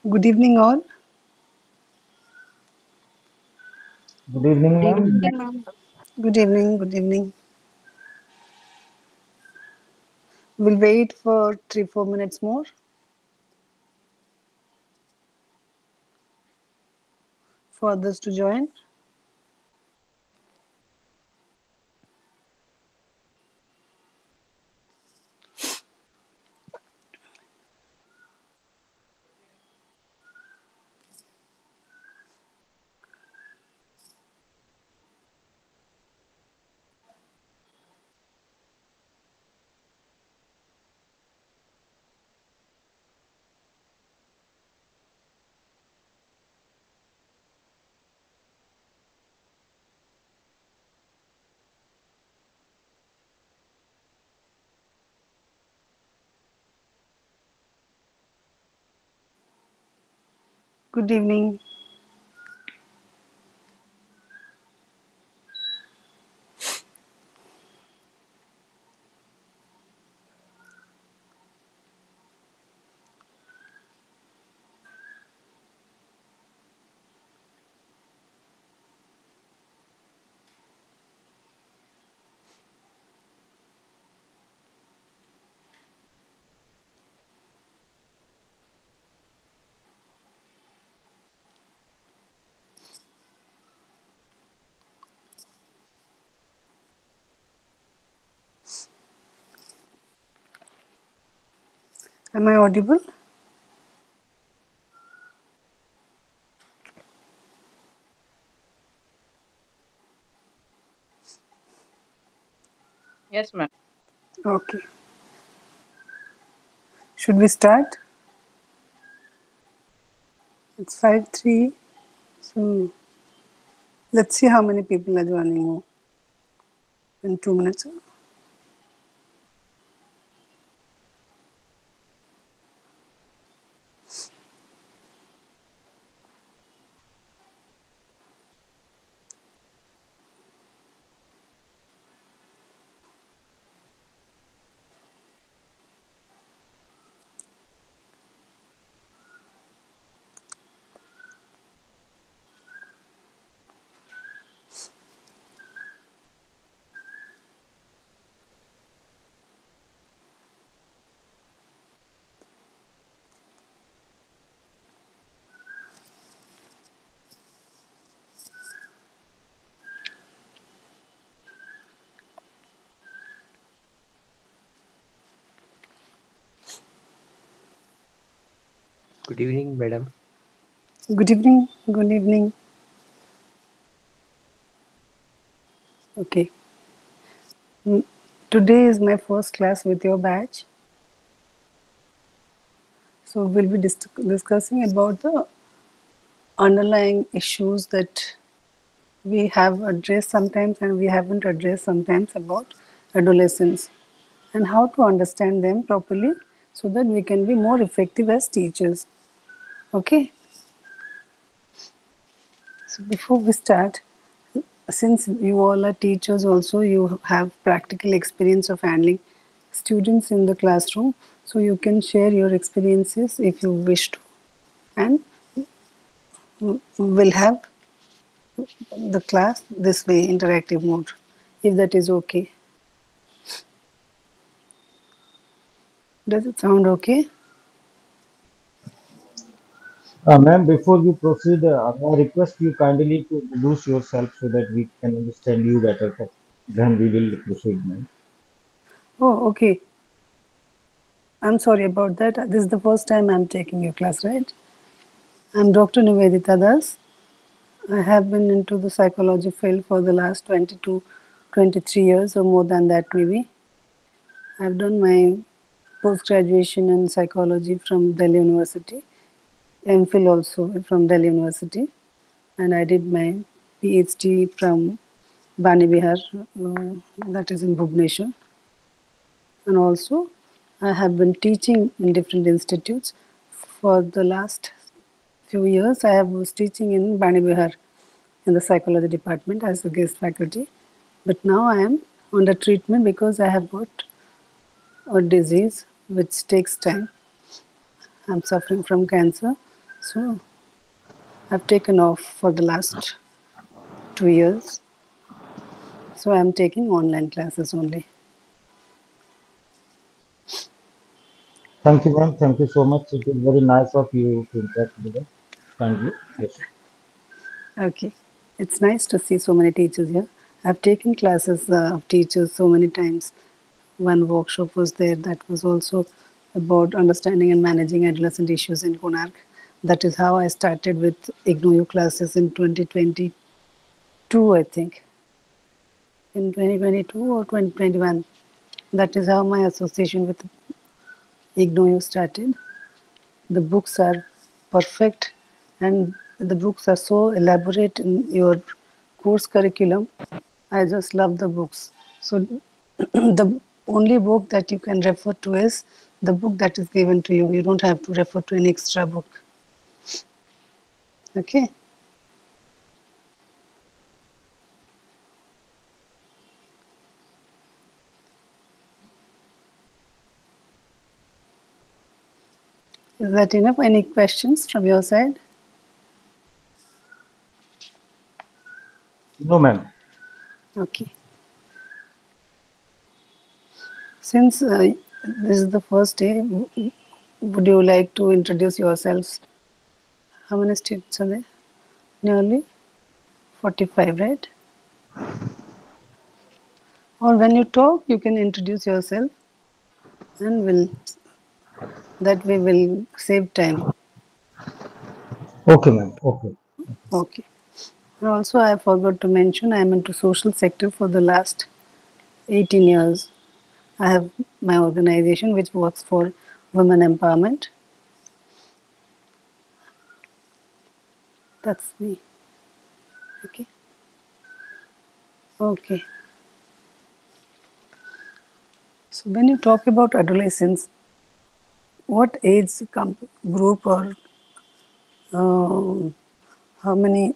Good evening, all. Good evening, Good ma'am. evening, ma'am. Good evening. Good evening. We'll wait for 3-4 minutes more for others to join. Good evening. Am I audible? Yes, ma'am. Okay. Should we start? It's 5:03. So let's see how many people are joining in 2 minutes. Good evening, madam. Good evening. Good evening. Okay. Mm, Today is my first class with your batch. So we'll be discussing about the underlying issues that we have addressed sometimes and we haven't addressed sometimes about adolescents and how to understand them properly so that we can be more effective as teachers. Okay, so before we start, since you all are teachers, also you have practical experience of handling students in the classroom, so you can share your experiences if you wish to, and we'll have the class this way interactive mode if that is okay. Does it sound okay? Ma'am, before you proceed, I request you kindly to introduce yourself so that we can understand you better. Then we will proceed, ma'am. Oh, okay. I'm sorry about that. This is the first time I'm taking your class, right? I'm Dr. Nivedita Das. I have been into the psychology field for the last 22, 23 years or more than that maybe. I've done my post-graduation in psychology from Delhi University, MPhil also from Delhi University, and I did my PhD from Bani Bihar, that is in Bhubaneswar. And also, I have been teaching in different institutes for the last few years. I was teaching in Bani Bihar in the psychology department as a guest faculty. But now I am under treatment because I have got a disease which takes time. I'm suffering from cancer So I've taken off for the last 2 years. So I'm taking online classes only. Thank you, ma'am. Thank you so much. It is very nice of you to interact with us. Kindly. Yes. Okay. It's nice to see so many teachers here. I've taken classes of teachers so many times. One workshop was there that was also about understanding and managing adolescent issues in Konark. That is how I started with IGNOU classes in 2022, I think. In 2022 or 2021. That is how my association with IGNOU started. The books are perfect and the books are so elaborate in your course curriculum. I just love the books. So the only book that you can refer to is the book that is given to you. You don't have to refer to any extra book. Okay. Is that enough? Any questions from your side? No, ma'am. Okay. Since this is the first day, would you like to introduce yourselves? How many students are there? Nearly 45, right? Or when you talk, you can introduce yourself and will that way will save time. Okay, ma'am. Okay. Okay. And also, I forgot to mention I am into social sector for the last 18 years. I have my organization which works for women empowerment. That's me. Okay. Okay. So when you talk about adolescence, what age group or uh, how many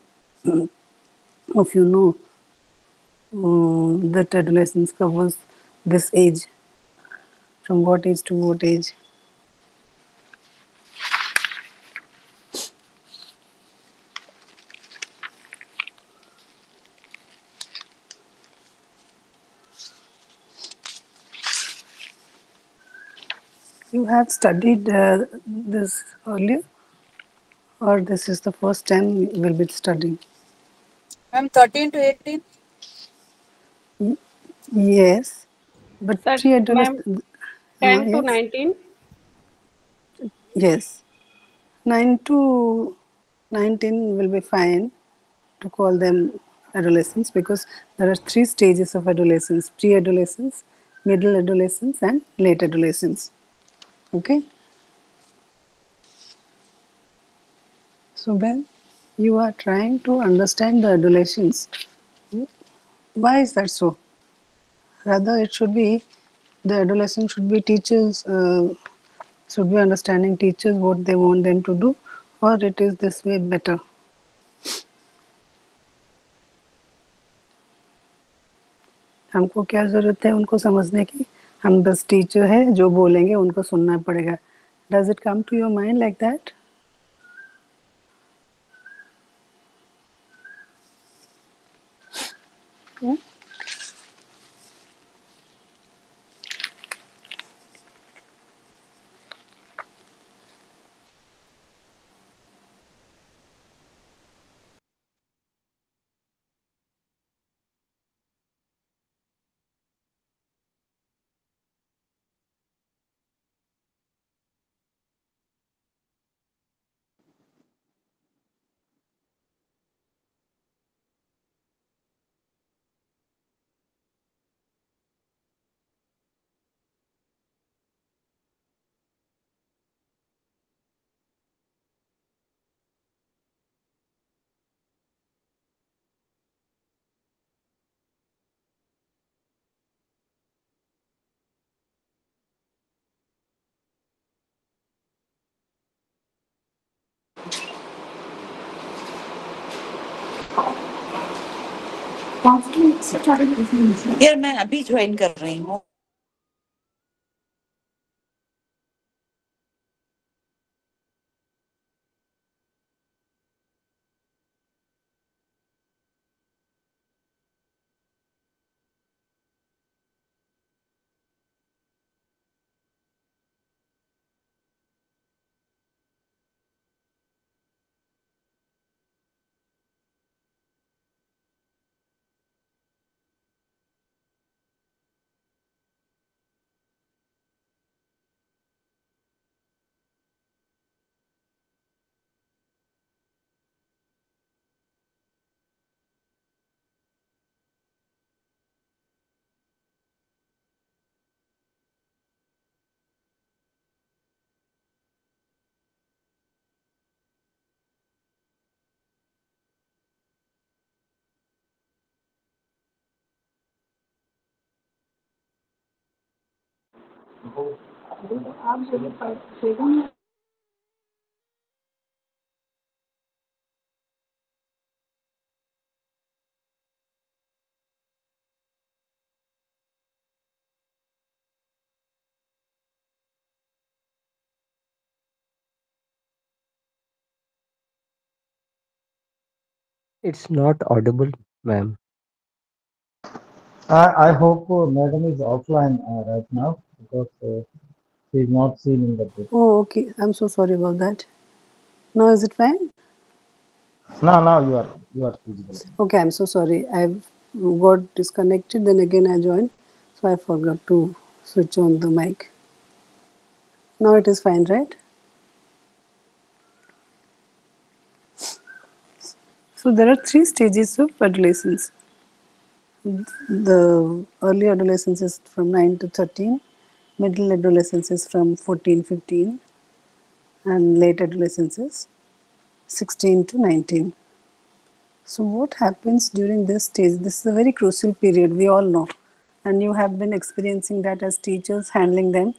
of you know that adolescence covers this age? From what age to what age? You have studied this earlier, or this is the first time you will be studying? I'm 13 to 18. Yes, but Sir, ma'am, pre-adolescent. 10 to Yes, 19. yes. 9 to 19 will be fine to call them adolescents because there are three stages of adolescence: pre-adolescence, middle adolescence, and late adolescence. Okay. So when you are trying to understand the adolescence, why is that so? Rather, it should be the adolescent should be teachers, should be understanding teachers what they want them to do, or it is this way better. हमको क्या जरूरत है उनको समझने की? हम बस teacher है जो बोलेंगे उनको सुनना पड़ेगा. Does it come to your mind like that? Yeah? यार मैं अभी ज्वाइन कर रही हूँ. It's not audible, ma'am. I hope madam is offline right now because she is not seen in the group. Oh, okay. I'm so sorry about that. Now is it fine? Now you are visible. Okay, I'm so sorry. I've got disconnected, then again I joined, so I forgot to switch on the mic. Now it is fine, right? So there are three stages of adolescence. The early adolescence is from 9 to 13, middle adolescence is from 14, 15, and late adolescence is 16 to 19. So what happens during this stage? This is a very crucial period, we all know. And you have been experiencing that as teachers handling them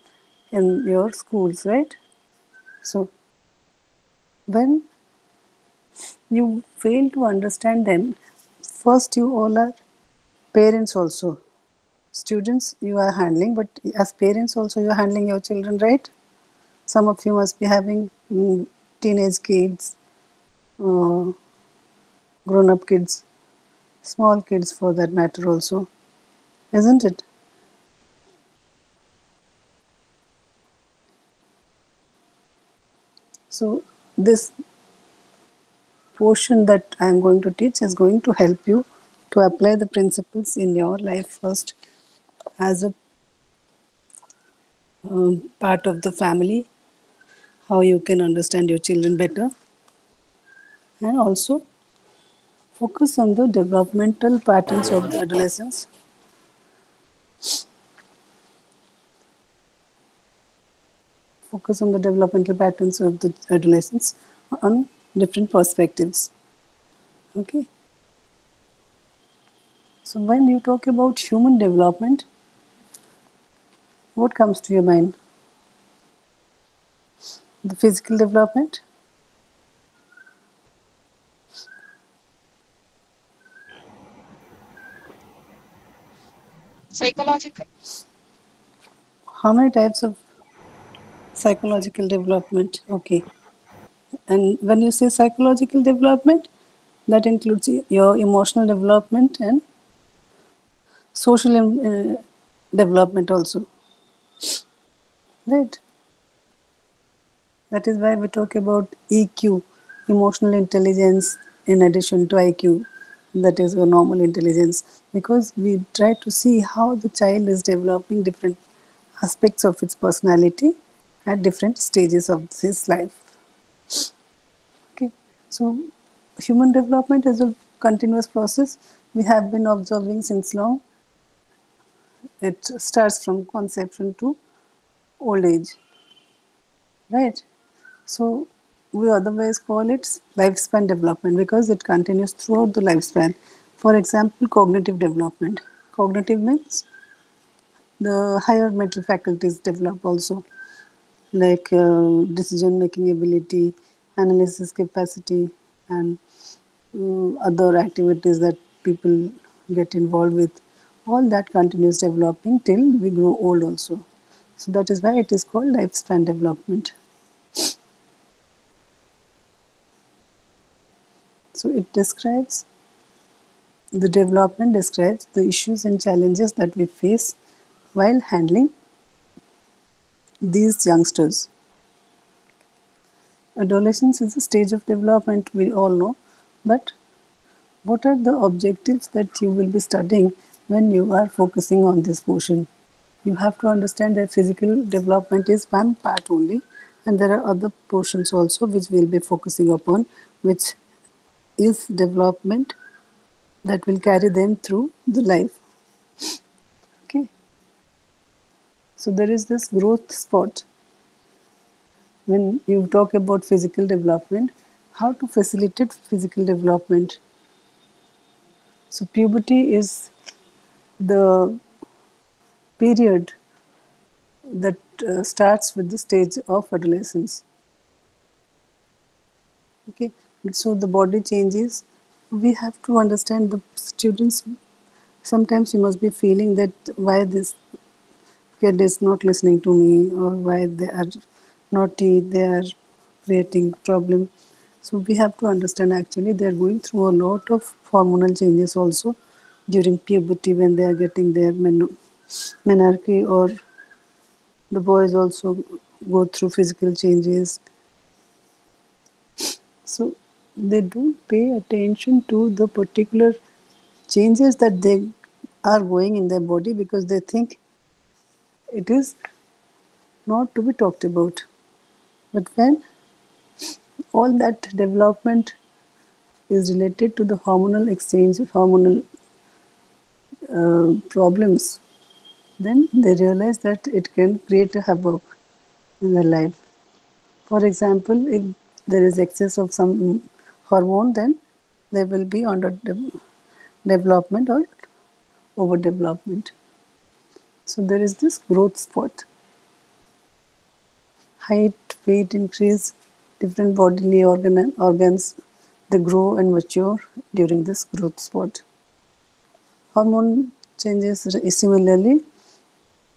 in your schools, right? So when you fail to understand them, first you all are parents also. Students you are handling, but as parents also you are handling your children, right? Some of you must be having teenage kids, uh, grown up kids, small kids for that matter also, isn't it? So this portion that I am going to teach is going to help you to apply the principles in your life first as a part of the family, how you can understand your children better, and also focus on the developmental patterns of the adolescence. Focus on the developmental patterns of the adolescence on different perspectives. Okay. So when you talk about human development, what comes to your mind? The physical development, Psychological. how many types of psychological development? Okay. And when you say psychological development, that includes your emotional development and social development also, right? That is why we talk about EQ, emotional intelligence, in addition to IQ, that is a normal intelligence, because we try to see how the child is developing different aspects of its personality at different stages of his life. Okay, so human development is a continuous process we have been observing since long. It starts from conception to old age, right? So we otherwise call it lifespan development because it continues throughout the lifespan. For example, cognitive development. Cognitive means the higher mental faculties develop also, like decision making ability, analysis capacity, and other activities that people get involved with. All that continues developing till we grow old also. So that is why it is called lifespan development. So it describes the development describes the issues and challenges that we face while handling these youngsters. Adolescence is a stage of development, we all know, but what are the objectives that you will be studying when you are focusing on this portion? You have to understand that physical development is one part only, and there are other portions also which we'll be focusing upon, which is development that will carry them through the life. Okay, so there is this growth spot when you talk about physical development, how to facilitate physical development. So puberty is the period that starts with the stage of adolescence. Okay, so the body changes. We have to understand the students. Sometimes you must be feeling that why this kid is not listening to me, or why they are naughty, they are creating problem. So we have to understand actually they are going through a lot of hormonal changes also during puberty when they are getting their menarche, or the boys also go through physical changes. So they don't pay attention to the particular changes that they are going in their body because they think it is not to be talked about. But when all that development is related to the hormonal exchange, hormonal problems, then they realize that it can create a havoc in their life. For example, if there is excess of some hormone, then there will be development or overdevelopment. So there is this growth spot. Height, weight increase, different bodily organs, they grow and mature during this growth spot. Hormone changes similarly,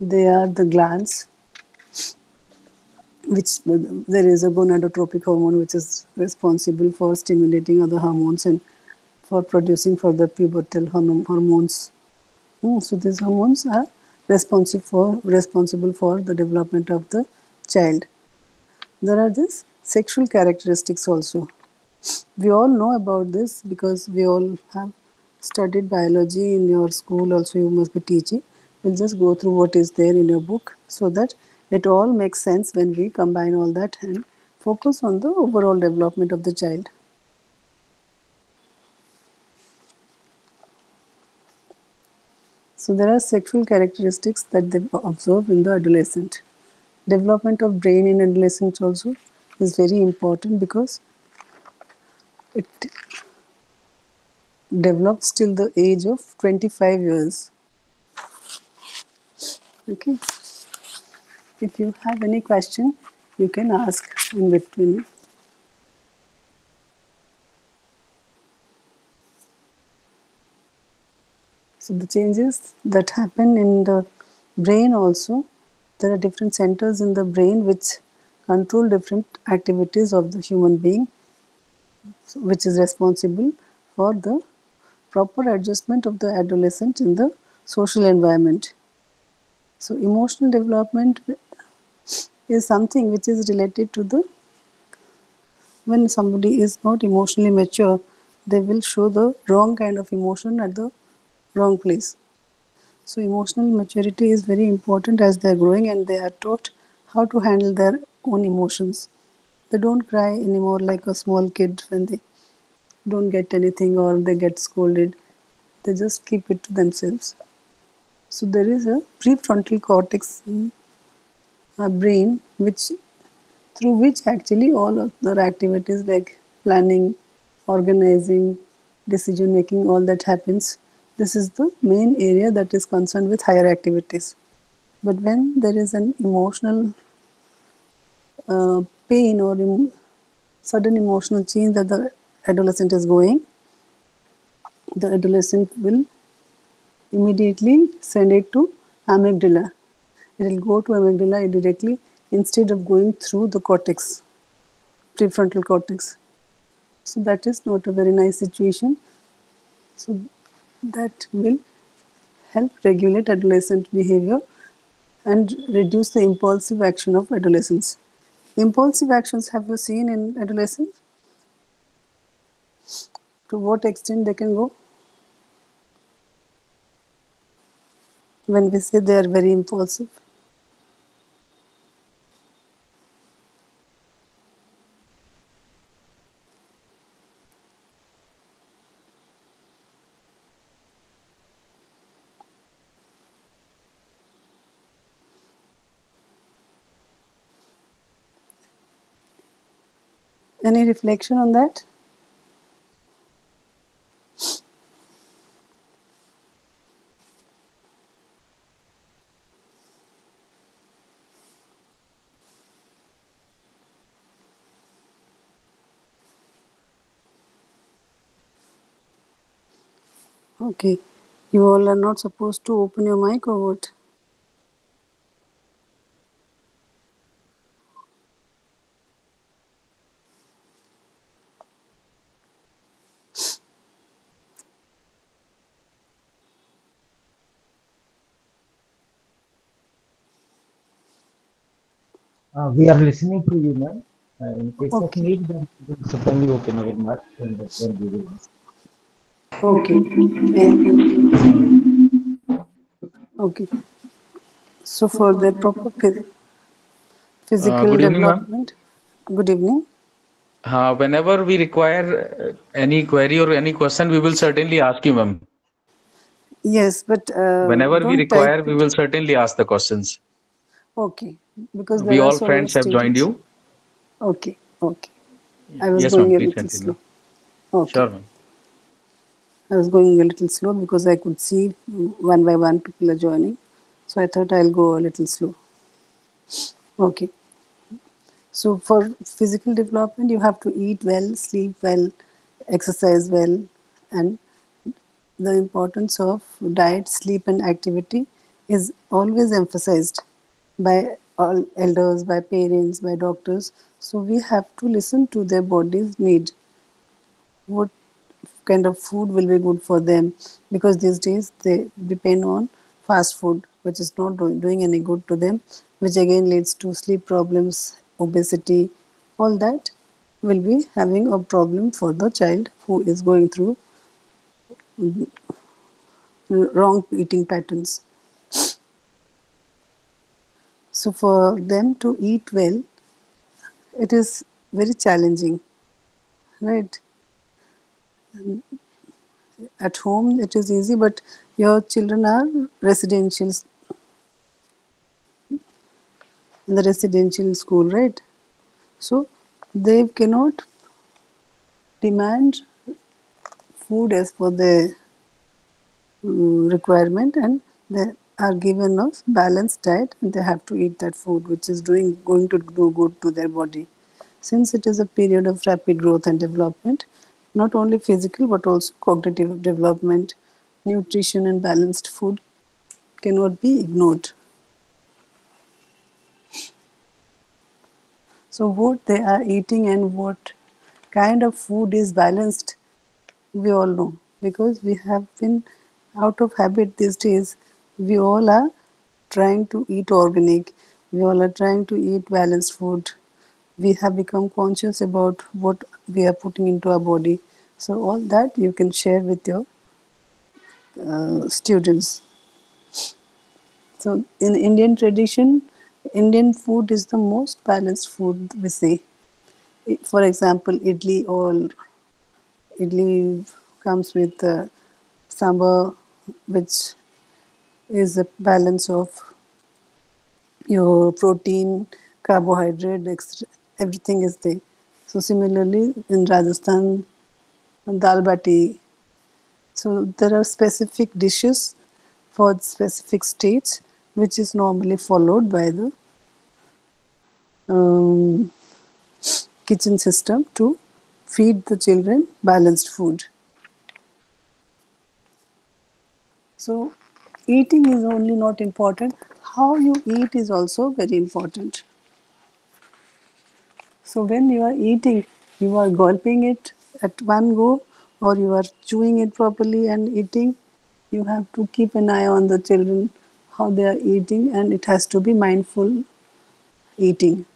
they are the glands, which there is a gonadotropic hormone which is responsible for stimulating other hormones and for producing further pubertal hormones. So these hormones are responsible for the development of the child. There are these sexual characteristics also. We all know about this because we all have studied biology in your school, also you must be teaching. We'll just go through what is there in your book so that it all makes sense when we combine all that and focus on the overall development of the child. So there are sexual characteristics that they observe in the adolescent. Development of brain in adolescents also is very important because it develops till the age of 25 years. Okay. If you have any question, you can ask in between. So the changes that happen in the brain also, there are different centers in the brain which control different activities of the human being, which is responsible for the proper adjustment of the adolescent in the social environment. So emotional development is something which is related to the when somebody is not emotionally mature, they will show the wrong kind of emotion at the wrong place. So emotional maturity is very important as they are growing and they are taught how to handle their own emotions. They don't cry anymore like a small kid when they don't get anything or they get scolded. They just keep it to themselves. So there is a prefrontal cortex in our brain which through which actually all of the activities like planning, organizing, decision making, all that happens. This is the main area that is concerned with higher activities. But when there is an emotional pain or sudden emotional change that the adolescent is going, the adolescent will immediately send it to amygdala. It will go to amygdala directly instead of going through the cortex, prefrontal cortex. So that is not a very nice situation. So that will help regulate adolescent behavior and reduce the impulsive action of adolescents. Impulsive actions have you seen in adolescents? To what extent they can go? When we say they are very impulsive. Any reflection on that? Okay. You all are not supposed to open your mic or what? We are listening to you, ma'am. In case of Okay. need, then we will certainly open our mic and then we will listen. Okay. Okay. So for the proper physical Good evening, ma'am. development. Good evening. Whenever we require any query or any question, we will certainly ask you, ma'am. Yes, but Whenever we don't type require, we it. will certainly ask the questions. Okay. Because We there are all so many friends have joined students. you. Okay. Okay. I was Yes, ma'am. going a Please little continue. slow. Okay. Sure, ma'am. I was going a little slow because I could see one by one people are joining. So I thought I'll go a little slow. Okay. So for physical development, you have to eat well, sleep well, exercise well, and the importance of diet, sleep, and activity is always emphasized by all elders, by parents, by doctors. So we have to listen to their body's need. What kind of food will be good for them? Because these days they depend on fast food, which is not doing any good to them, which again leads to sleep problems, obesity, all that will be having a problem for the child who is going through wrong eating patterns. So for them to eat well, it is very challenging, right? At home it is easy, but your children are residential in the residential school, right? So they cannot demand food as per the requirement, and they are given a balanced diet, and they have to eat that food which is going to do good to their body. Since it is a period of rapid growth and development, not only physical but also cognitive development, nutrition and balanced food cannot be ignored. So what they are eating and what kind of food is balanced, we all know, because we have been out of habit these days. We all are trying to eat organic, we all are trying to eat balanced food. We have become conscious about what we are putting into our body. So all that you can share with your students. So in Indian tradition, Indian food is the most balanced food, we say. For example, idli comes with sambar, which is a balance of your protein, carbohydrate, everything is there. So similarly in Rajasthan, dal bati. So there are specific dishes for specific states, which is normally followed by the um, kitchen system to feed the children balanced food. So eating is only not important, how you eat is also very important. So when you are eating, you are gulping it at one go or you are chewing it properly and eating. You have to keep an eye on the children, how they are eating, and it has to be mindful eating.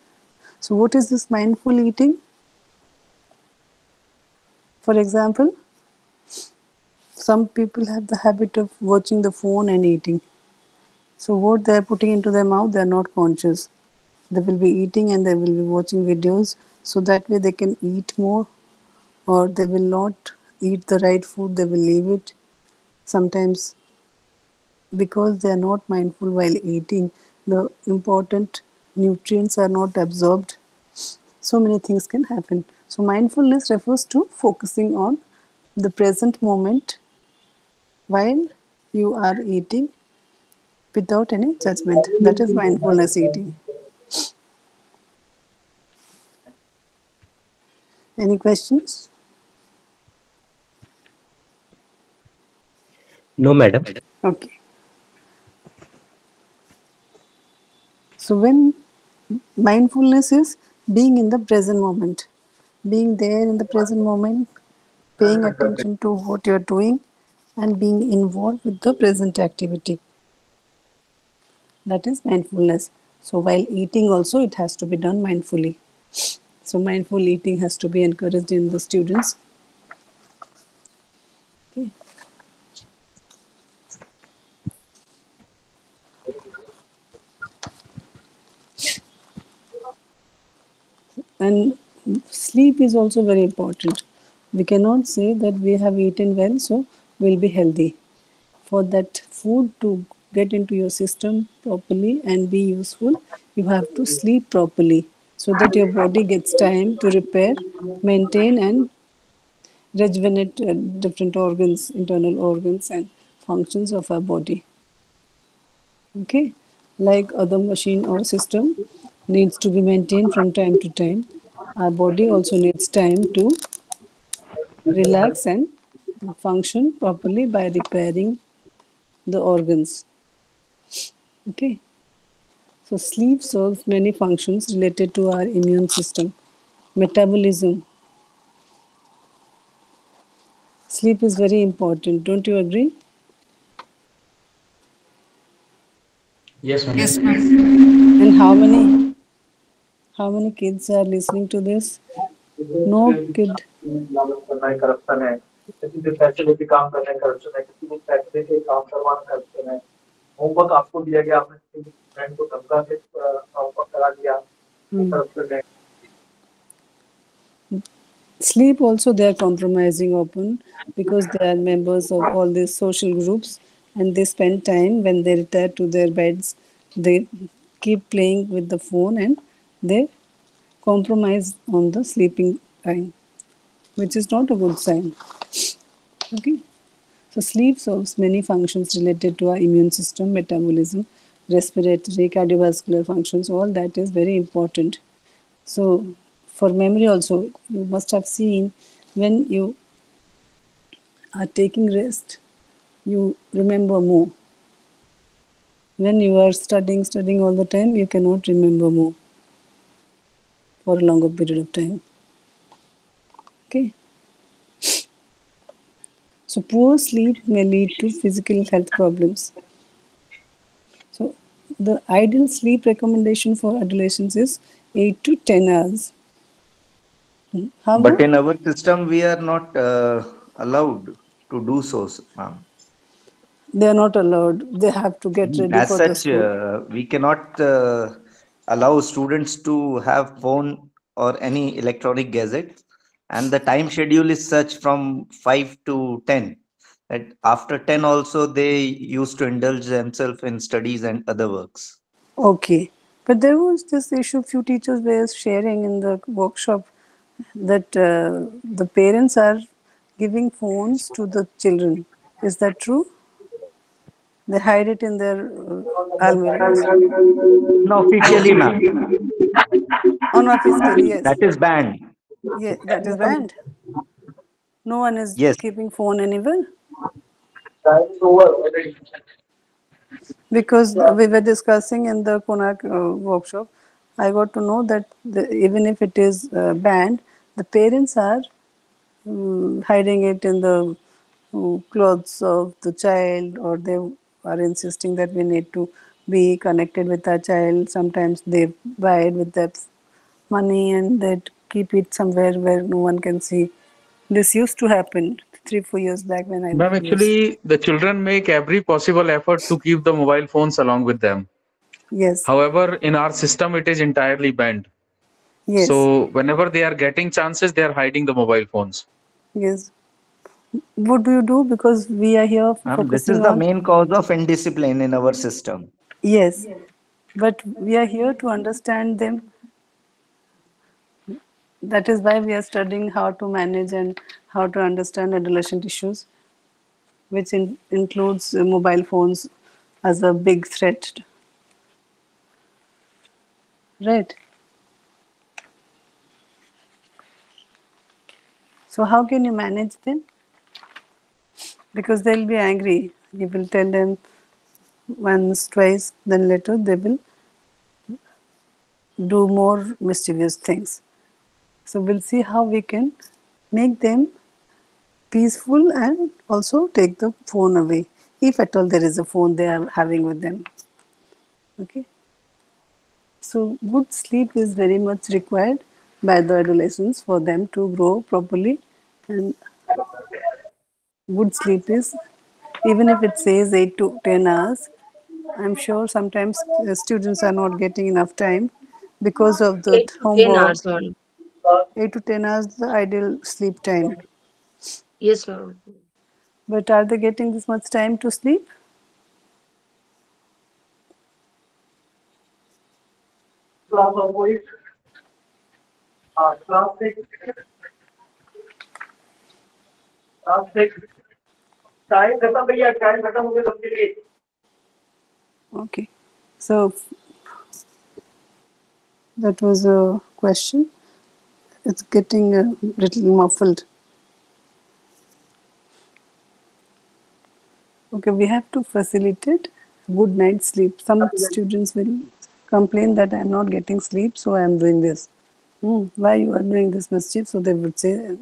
So what is this mindful eating? For example, some people have the habit of watching the phone and eating. So what they are putting into their mouth, they are not conscious. They will be eating and they will be watching videos, so that way they can eat more, or they will not eat the right food, they will leave it. Sometimes because they are not mindful while eating, the important nutrients are not absorbed. So many things can happen. So mindfulness refers to focusing on the present moment while you are eating without any judgment. That is mindfulness eating. Any questions? No, madam. Okay. So when mindfulness is being in the present moment, being there in the present moment, paying attention to what you're doing, and being involved with the present activity. That is mindfulness. So while eating also, it has to be done mindfully. So mindful eating has to be encouraged in the students. Okay. And sleep is also very important. We cannot say that we have eaten well, so we'll be healthy. For that food to get into your system properly and be useful, you have to sleep properly so that your body gets time to repair, maintain, and rejuvenate different organs, internal organs, and functions of our body. Okay, like other machine or system needs to be maintained from time to time. Our body also needs time to relax and function properly by repairing the organs. Okay, so sleep serves many functions related to our immune system, metabolism. Sleep is very important. Don't you agree? Yes, ma'am. Yes, ma'am. And how many kids are listening to this? No kid. करना है corruption है किसी के पैसे लेके काम करना है करप्शन है किसी को पैसे लेके काम करवाना करप्शन है होमवर्क आपको दिया गया आपने किसी फ्रेंड को धमका के होमवर्क करा दिया वो करप्शन है Sleep also they are compromising often because they are members of all these social groups and they spend time when they retire to their beds. They keep playing with the phone and they compromise on the sleeping time, which is not a good sign. Okay. So sleep serves many functions related to our immune system, metabolism, respiratory, cardiovascular functions. All that is very important. So for memory also, you must have seen when you are taking rest, you remember more. When you are studying all the time, you cannot remember more for a longer period of time. Okay. So poor sleep may lead to physical health problems. So the ideal sleep recommendation for adolescents is 8 to 10 hours. How But more? in our system, we are not allowed to do so, ma'am. They are not allowed. They have to get ready As for the such, school. we cannot allow students to have phone or any electronic gadget. And the time schedule is such from 5 to 10. That after 10 also they used to indulge themselves in studies and other works. Okay. But there was this issue few teachers were sharing in the workshop that the parents are giving phones to the children. Is that true? They hide it in their almirahs. No, officially, ma'am. Unofficially, yes. That is banned. Yeah, that is banned. No one is Yes. keeping phone anywhere. Time is over already Because we were discussing in the Konak workshop, I got to know that even if it is banned, the parents are hiding it in the clothes of the child, or they are insisting that we need to be connected with our child. Sometimes they buy it with their money and they keep it somewhere where no one can see. This used to happen 3-4 years back when I Ma'am, was. actually, the children make every possible effort to keep the mobile phones along with them. Yes, However, in our system, it is entirely banned. yes, So whenever they are getting chances, they are hiding the mobile phones. yes. What do you do? Because we are here This is focusing the on, main cause of indiscipline in our system. yes, but we are here to understand them. That is why we are studying how to manage and how to understand adolescent issues, which includes mobile phones as a big threat. Right. So how can you manage them? Because they'll be angry. You will tell them once, twice, then later they will do more mischievous things. So we'll see how we can make them peaceful and also take the phone away, if at all there is a phone they are having with them. Okay. So good sleep is very much required by the adolescents for them to grow properly, and good sleep is, even if it says 8 to 10 hours, I'm sure sometimes students are not getting enough time because of the 8 to 10 homework. hours, madam. 8 to 10 hours the ideal sleep time. Yes, madam. But are they getting this much time to sleep? Class of voice, class 6, class 6, time खत्म भैया time खत्म हो गया सबके लिए Okay. So that was a question. It's getting a little muffled. Okay, we have to facilitate good night's sleep. Some students will complain that I'm not getting sleep, so I'm doing this. Why you are doing this mischief? So they would say,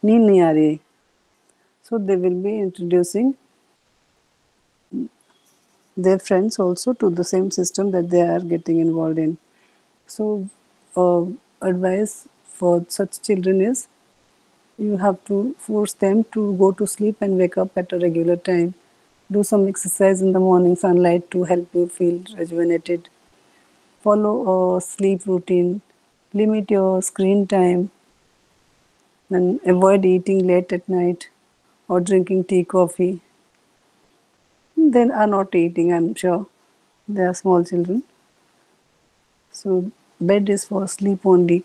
नींद नहीं आ रही. So they will be introducing their friends also to the same system that they are getting involved in. So advice for such children is, you have to force them to go to sleep and wake up at a regular time. Do some exercise in the morning sunlight to help you feel rejuvenated. Follow a sleep routine. Limit your screen time. And avoid eating late at night or drinking tea, coffee. They are not eating, I'm sure. They are small children. So bed is for sleep only.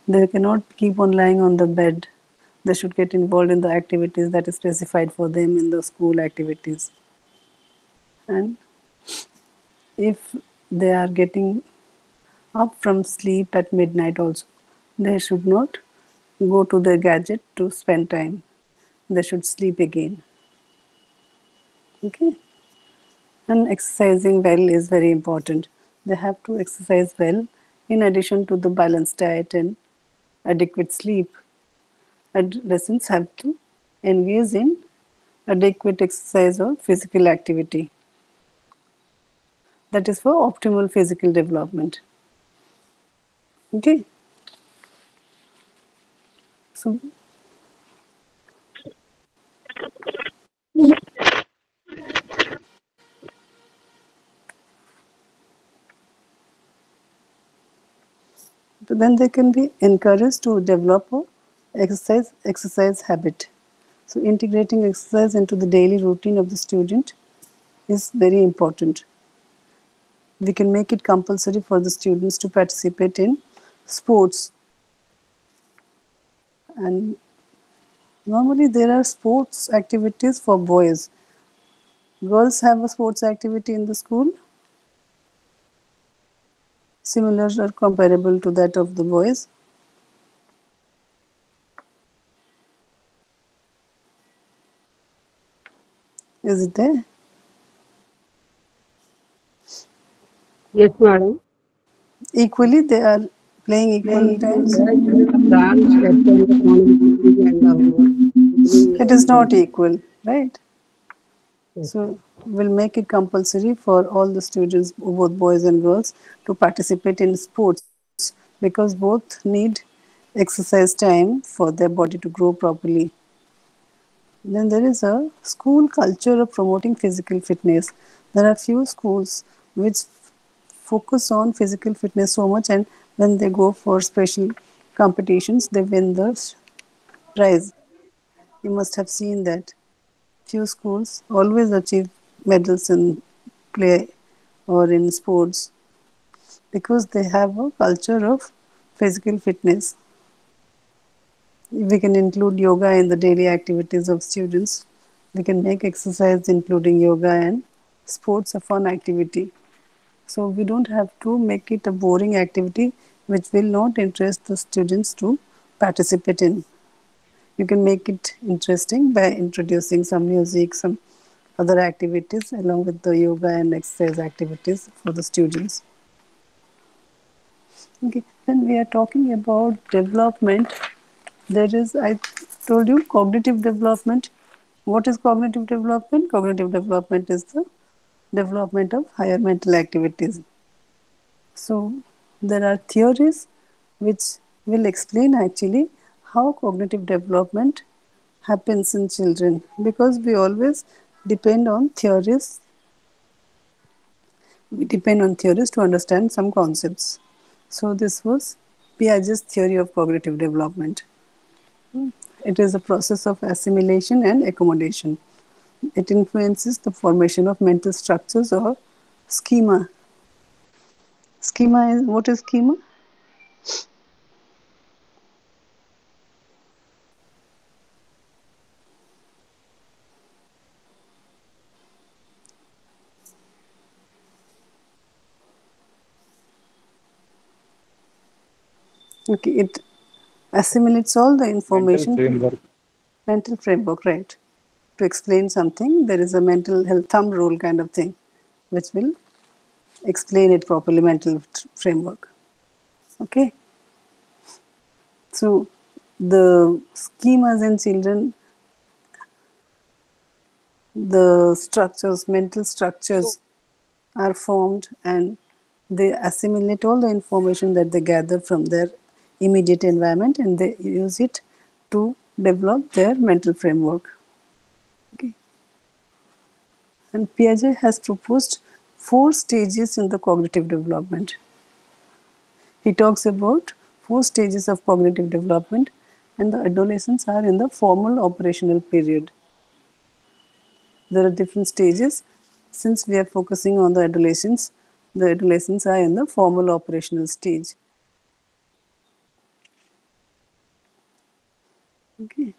They cannot keep on lying on the bed. They should get involved in the activities that is specified for them in the school activities. And if they are getting up from sleep at midnight also, they should not go to the gadget to spend time. They should sleep again. Okay. And exercising well is very important. They have to exercise well in addition to the balanced diet and adequate sleep. Adolescents have to engage in adequate exercise or physical activity. That is for optimal physical development. Okay. So then they can be encouraged to develop a exercise habit. So integrating exercise into the daily routine of the student is very important. We can make it compulsory for the students to participate in sports. And normally there are sports activities for boys. Girls have a sports activity in the school similar or comparable to that of the boys. Is it there? Yes, madam. Equally, they are playing equal times. It is not equal, right? So we'll make it compulsory for all the students, both boys and girls, to participate in sports, because both need exercise time for their body to grow properly. Then there is a school culture of promoting physical fitness. There are few schools which focus on physical fitness so much, and when they go for special competitions, they win the prize. You must have seen that. Few schools always achieve medals in play or in sports because they have a culture of physical fitness. We can include yoga in the daily activities of students. We can make exercise including yoga and sports a fun activity. So we don't have to make it a boring activity which will not interest the students to participate in. You can make it interesting by introducing some music, some other activities along with the yoga and exercise activities for the students. Okay, when we are talking about development, there is, I told you, cognitive development. What is cognitive development? Cognitive development is the development of higher mental activities. So, there are theories which will explain actually how cognitive development happens in children, because we always depend on theories. We depend on theories to understand some concepts. So, this was Piaget's theory of cognitive development. It is a process of assimilation and accommodation. It influences the formation of mental structures or schema. Schema is, what is schema? Okay, it assimilates all the information. Mental framework, right. To explain something, there is a mental health thumb rule kind of thing, which will explain it properly, mental framework. Okay. So, the schemas in children, the structures, mental structures are formed and they assimilate all the information that they gather from their immediate environment and they use it to develop their mental framework. Okay. And Piaget has proposed 4 stages in the cognitive development. He talks about 4 stages of cognitive development, and the adolescents are in the formal operational period. There are different stages. Since we are focusing on the adolescents are in the formal operational stage. Okay.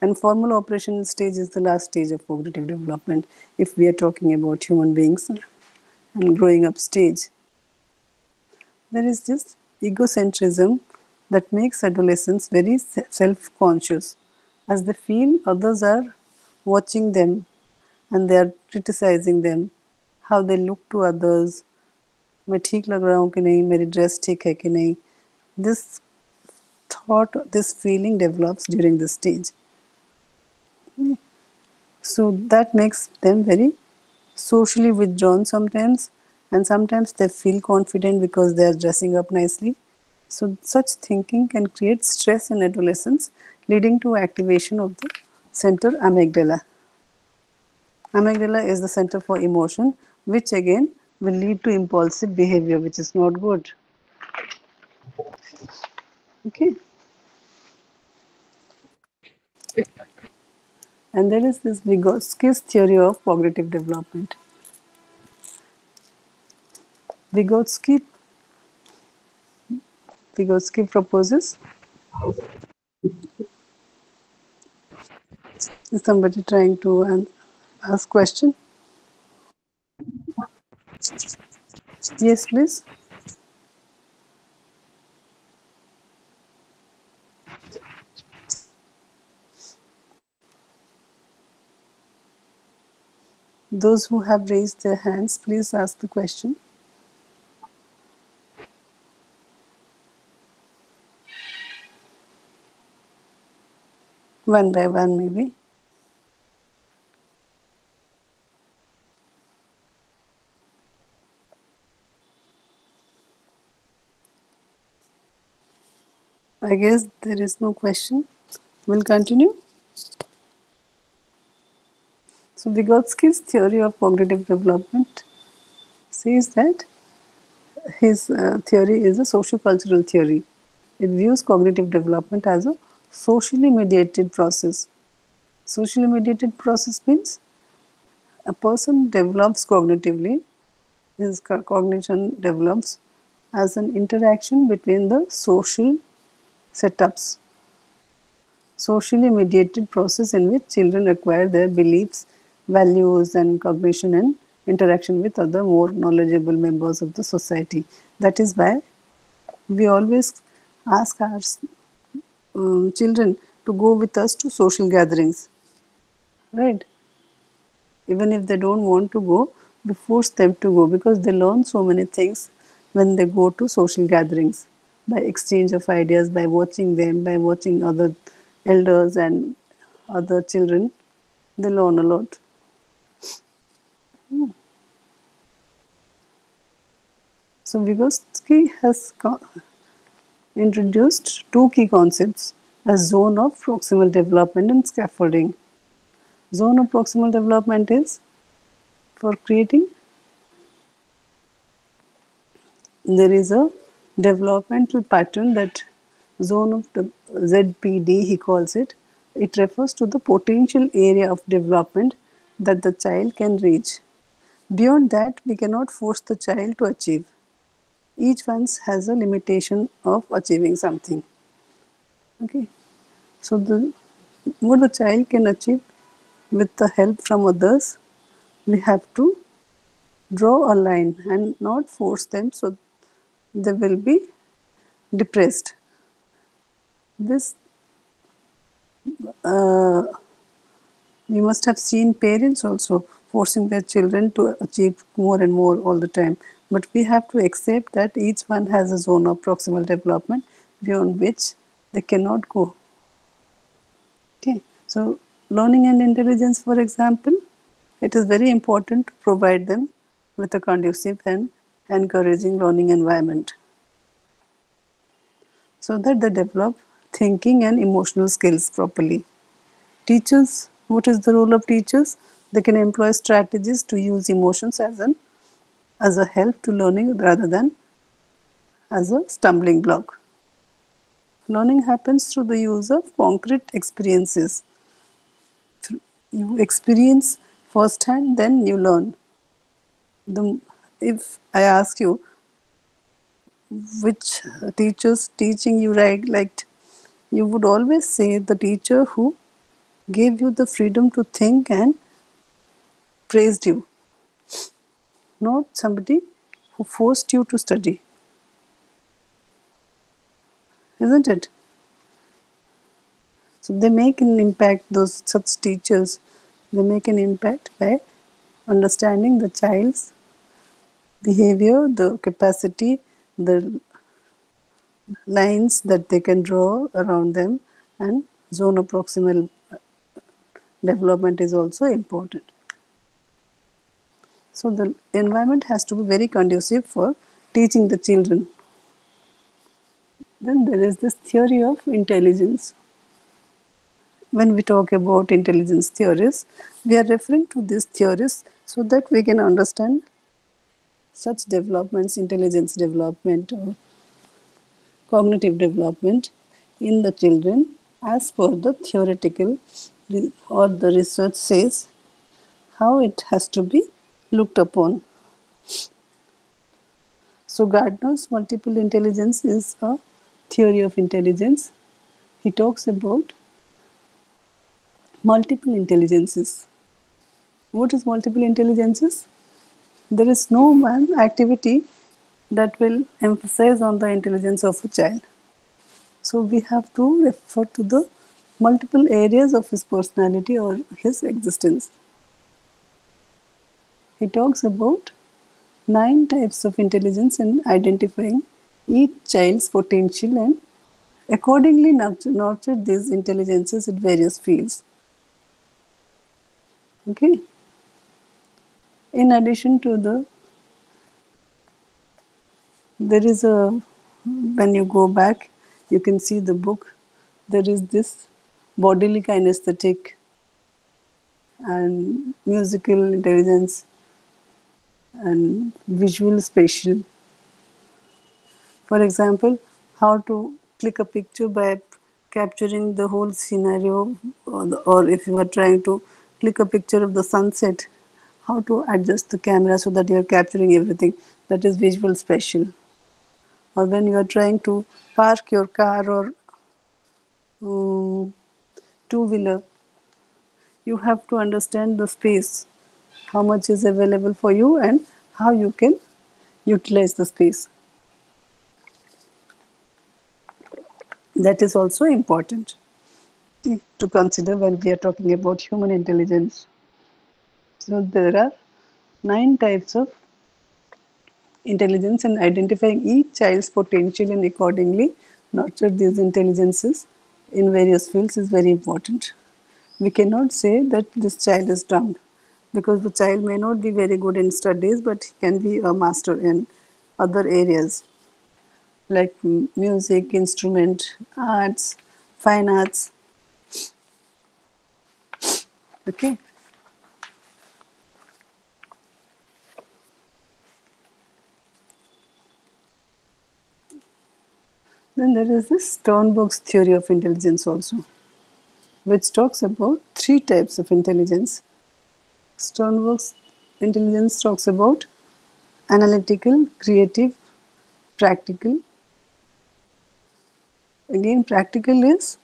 And formal operational stage is the last stage of cognitive development if we are talking about human beings and growing up stage. There is this egocentrism that makes adolescents very self-conscious, as they feel others are watching them and they are criticizing them, how they look to others. मैं ठीक लग रहा हूँ कि नहीं, मेरी dress ठीक है कि नहीं. This thought, this feeling develops during this stage. So that makes them very socially withdrawn sometimes, and sometimes they feel confident because they are dressing up nicely. So such thinking can create stress in adolescence, leading to activation of the center amygdala. Amygdala is the center for emotion, which again will lead to impulsive behavior, which is not good. Okay. And there is this Vygotsky's theory of cognitive development. Vygotsky proposes. Is somebody trying to ask question? Yes, please. Those who have raised their hands, please ask the question. One by one, maybe. I guess there is no question. We'll continue. So Vygotsky's theory of cognitive development says that his theory is a socio-cultural theory. It views cognitive development as a socially mediated process. Socially mediated process means a person develops cognitively, his cognition develops as an interaction between the social setups. Socially mediated process in which children acquire their beliefs, values and cognition and interaction with other more knowledgeable members of the society. That is why we always ask our children to go with us to social gatherings, right? Even if they don't want to go, we force them to go because they learn so many things when they go to social gatherings by exchange of ideas, by watching them, by watching other elders and other children. They learn a lot. So Vygotsky has introduced two key concepts as zone of proximal development and scaffolding. Zone of proximal development is for creating, there is a developmental pattern, that zone of the ZPD he calls it. It refers to the potential area of development that the child can reach. Beyond that, we cannot force the child to achieve. Each one has a limitation of achieving something. Okay, so what the child can achieve with the help from others, we have to draw a line and not force them, so they will be depressed. This you must have seen parents also forcing their children to achieve more and more all the time. But we have to accept that each one has a zone of proximal development beyond which they cannot go. Okay, so learning and intelligence, for example, it is very important to provide them with a conducive and encouraging learning environment so that they develop thinking and emotional skills properly. Teachers, what is the role of teachers? They can employ strategies to use emotions as a help to learning rather than as a stumbling block. Learning happens through the use of concrete experiences. You experience firsthand, then you learn. If I ask you which teacher's teaching you liked, you would always say the teacher who gave you the freedom to think and praised you, not somebody who forced you to study. Isn't it? So they make an impact, those such teachers, they make an impact by understanding the child's behavior, the capacity, the lines that they can draw around them, and zone of proximal development is also important. So the environment has to be very conducive for teaching the children. Then there is this theory of intelligence. When we talk about intelligence theories, we are referring to these theories so that we can understand such developments, intelligence development or cognitive development in the children as per the theoretical or the research says how it has to be looked upon. So Gardner's multiple intelligence is a theory of intelligence. He talks about multiple intelligences. What is multiple intelligences? There is no one activity that will emphasize on the intelligence of a child. So we have to refer to the multiple areas of his personality or his existence. He talks about 9 types of intelligence and identifying each child's potential and accordingly nurture these intelligences in various fields. Okay. In addition to there is a, when you go back, you can see the book, there is this bodily kinesthetic and musical intelligence and visual spatial. For example, how to click a picture by capturing the whole scenario, or if you are trying to click a picture of the sunset, how to adjust the camera so that you are capturing everything. That is visual spatial. Or when you are trying to park your car or two-wheeler, you have to understand the space, how much is available for you and how you can utilize the space. That is also important to consider when we are talking about human intelligence. So there are 9 types of intelligence, and identifying each child's potential and accordingly nurture these intelligences in various fields is very important. We cannot say that this child is dumb because the child may not be very good in studies, but he can be a master in other areas like music, instrument, arts, fine arts. Okay. Then there is this Sternberg's theory of intelligence also, which talks about 3 types of intelligence. Sternberg's intelligence talks about analytical, creative, practical. Again, practical is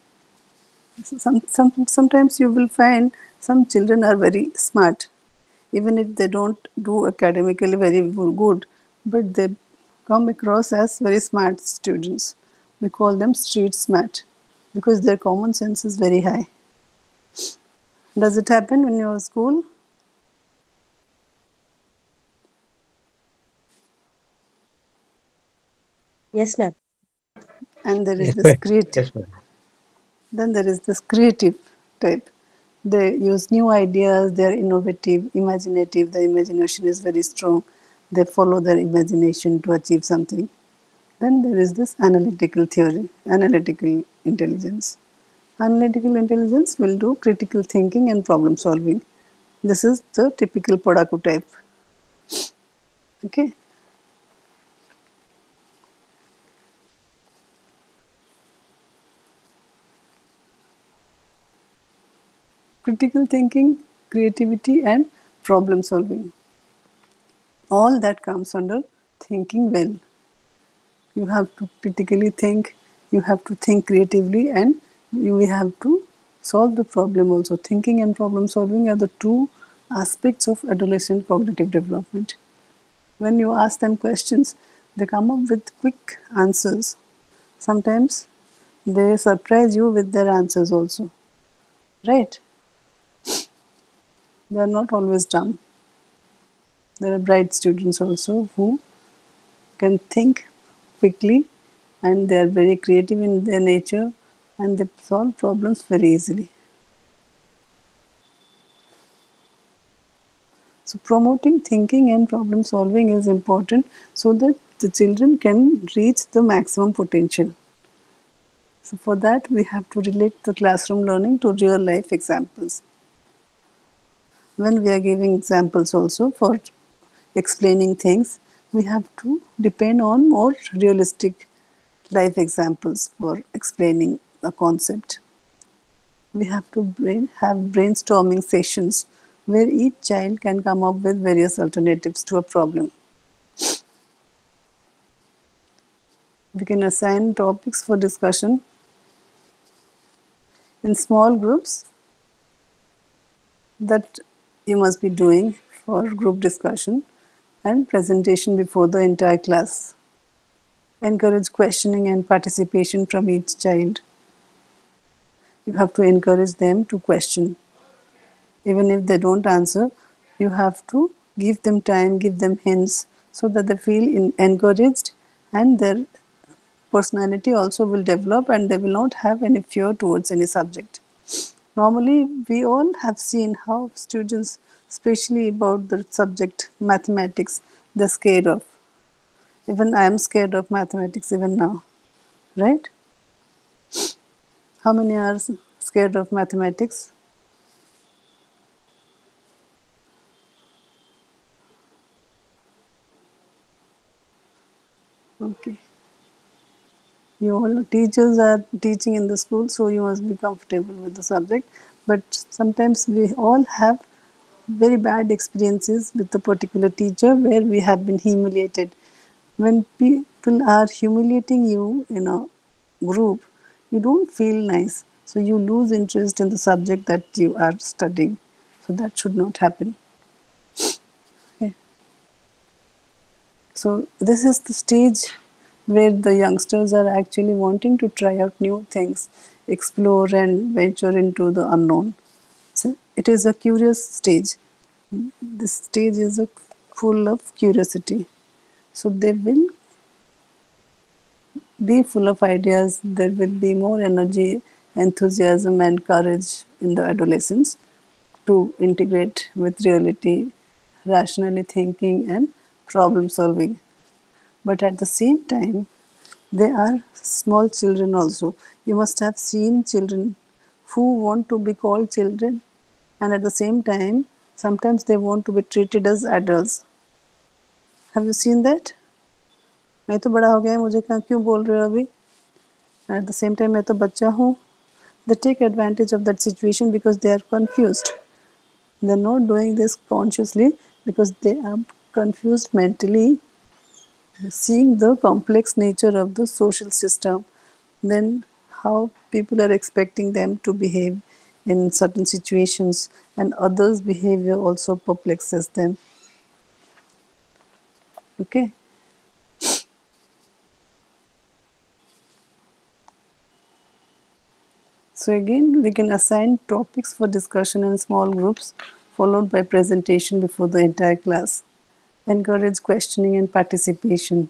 sometimes you will find some children are very smart, even if they don't do academically very good, but they come across as very smart students. We call them street smart because their common sense is very high. Does it happen in your school? Yes, ma'am. And there is Yes, this creative. yes, ma'am. Then there is this creative type. They use new ideas, they are innovative, imaginative, the imagination is very strong. They follow their imagination to achieve something. Then there is this analytical theory, analytical intelligence. Analytical intelligence will do critical thinking and problem solving. This is the typical Padaku type. Okay. Critical thinking, creativity, and problem solving. All that comes under thinking well. You have to critically think, you have to think creatively, and you have to solve the problem also. Thinking and problem solving are the 2 aspects of adolescent cognitive development. When you ask them questions, they come up with quick answers. Sometimes they surprise you with their answers also. Right? They are not always dumb. There are bright students also who can think quickly and they are very creative in their nature and they solve problems very easily. So promoting thinking and problem solving is important so that the children can reach the maximum potential. So for that we have to relate the classroom learning to real life examples. When we are giving examples also for explaining things, we have to depend on more realistic life examples for explaining a concept. We have to have brainstorming sessions where each child can come up with various alternatives to a problem. We can assign topics for discussion in small groups that you must be doing for group discussion and presentation before the entire class. Encourage questioning and participation from each child. You have to encourage them to question. Even if they don't answer, you have to give them time, give them hints so that they feel encouraged and their personality also will develop and they will not have any fear towards any subject. Normally, we all have seen how students, especially about the subject mathematics, they're scared of. Even I am scared of mathematics even now, right? How many are scared of mathematics? Okay. You all teachers are teaching in the school, so you must be comfortable with the subject. But sometimes we all have very bad experiences with a particular teacher where we have been humiliated. When people are humiliating you in a group, you don't feel nice. So you lose interest in the subject that you are studying. So that should not happen. Okay. So this is the stage where the youngsters are actually wanting to try out new things, explore and venture into the unknown. So it is a curious stage. this stage is full of curiosity. So they will be full of ideas. There will be more energy, enthusiasm, and courage in the adolescents to integrate with reality, rationally thinking, and problem solving. But at the same time, they are small children also. You must have seen children who want to be called children, and at the same time, sometimes they want to be treated as adults. Have you seen that? मैं तो बड़ा हो गया, मुझे क्यों बोल रहे हो अभी? At the same time, मैं तो बच्चा हूँ. They take advantage of that situation because they are confused. They're not doing this consciously because they are confused mentally, seeing the complex nature of the social system, then how people are expecting them to behave in certain situations, and others' behavior also perplexes them. Okay. So again, we can assign topics for discussion in small groups, followed by presentation before the entire class. Encourage questioning and participation.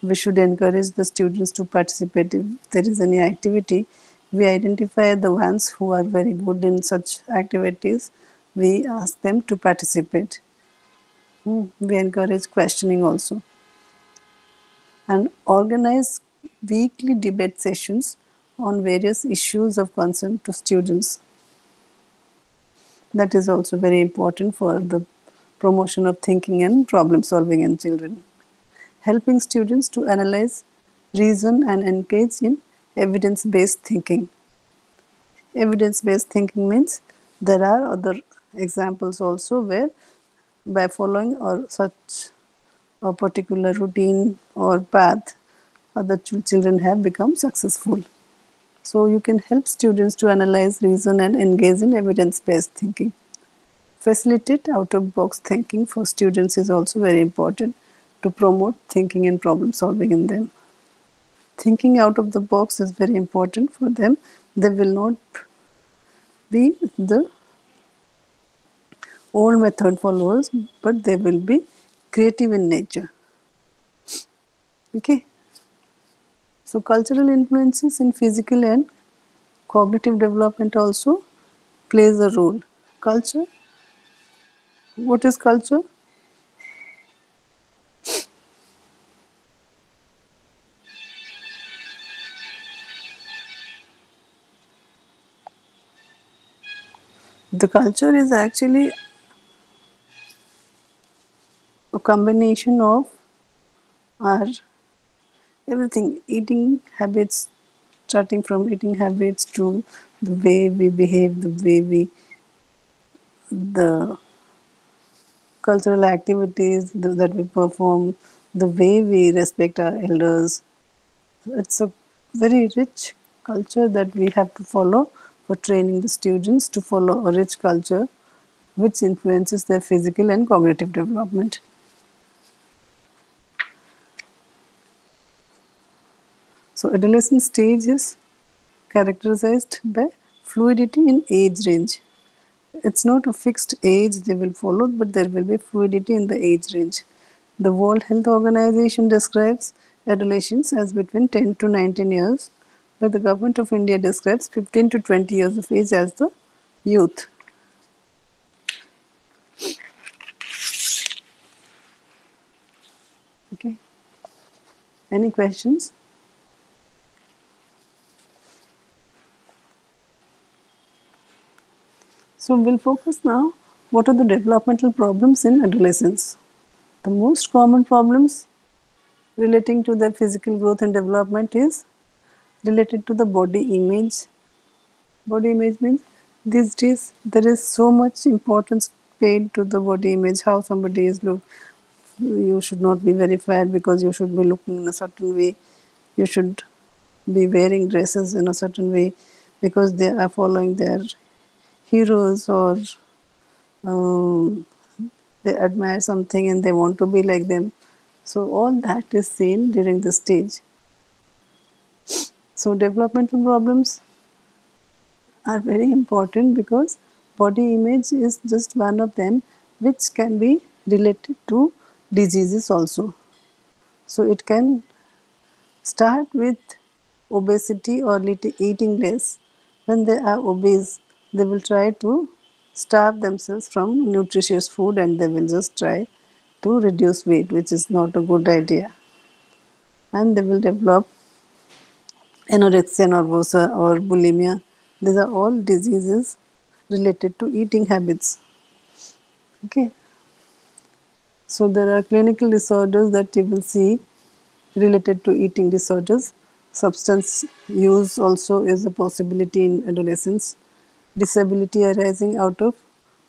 We should encourage the students to participate. If there is any activity, we identify the ones who are very good in such activities. We ask them to participate. We encourage questioning also. And organize weekly debate sessions on various issues of concern to students. That is also very important for the promotion of thinking and problem solving in children. Helping students to analyze, reason, and engage in evidence based thinking. Evidence based thinking means there are other examples also where by following or such a particular routine or path, other children have become successful. So you can help students to analyze, reason, and engage in evidence based thinking. Facilitate out of box thinking for students is also very important to promote thinking and problem solving in them. Thinking out of the box is very important for them. They will not be the old method followers, but they will be creative in nature. Okay. So cultural influences in physical and cognitive development also plays a role. Culture. What is culture? The culture is actually a combination of our everything, eating habits, starting from eating habits to the way we behave, the cultural activities that we perform, the way we respect our elders. It's a very rich culture that we have to follow for training the students to follow a rich culture which influences their physical and cognitive development. So adolescent stage is characterized by fluidity in age range. It's not a fixed age they will follow, but there will be fluidity in the age range. The World Health Organization describes adolescents as between 10 to 19 years, but the Government of India describes 15 to 20 years of age as the youth. Okay. Any questions? So we'll focus now what are the developmental problems in adolescence. The most common problems relating to their physical growth and development is related to the body image. Body image means these days there is so much importance paid to the body image, how somebody is look. You should not be very fat because you should be looking in a certain way. You should be wearing dresses in a certain way because they are following their heroes or they admire something and they want to be like them. So all that is seen during this stage. So developmental problems are very important because body image is just one of them, which can be related to diseases also. So it can start with obesity or eating less. When they are obese, they will try to starve themselves from nutritious food and they will just try to reduce weight, which is not a good idea. And they will develop anorexia nervosa or bulimia. These are all diseases related to eating habits. Okay. So there are clinical disorders that you will see related to eating disorders. Substance use also is a possibility in adolescence. Disability arising out of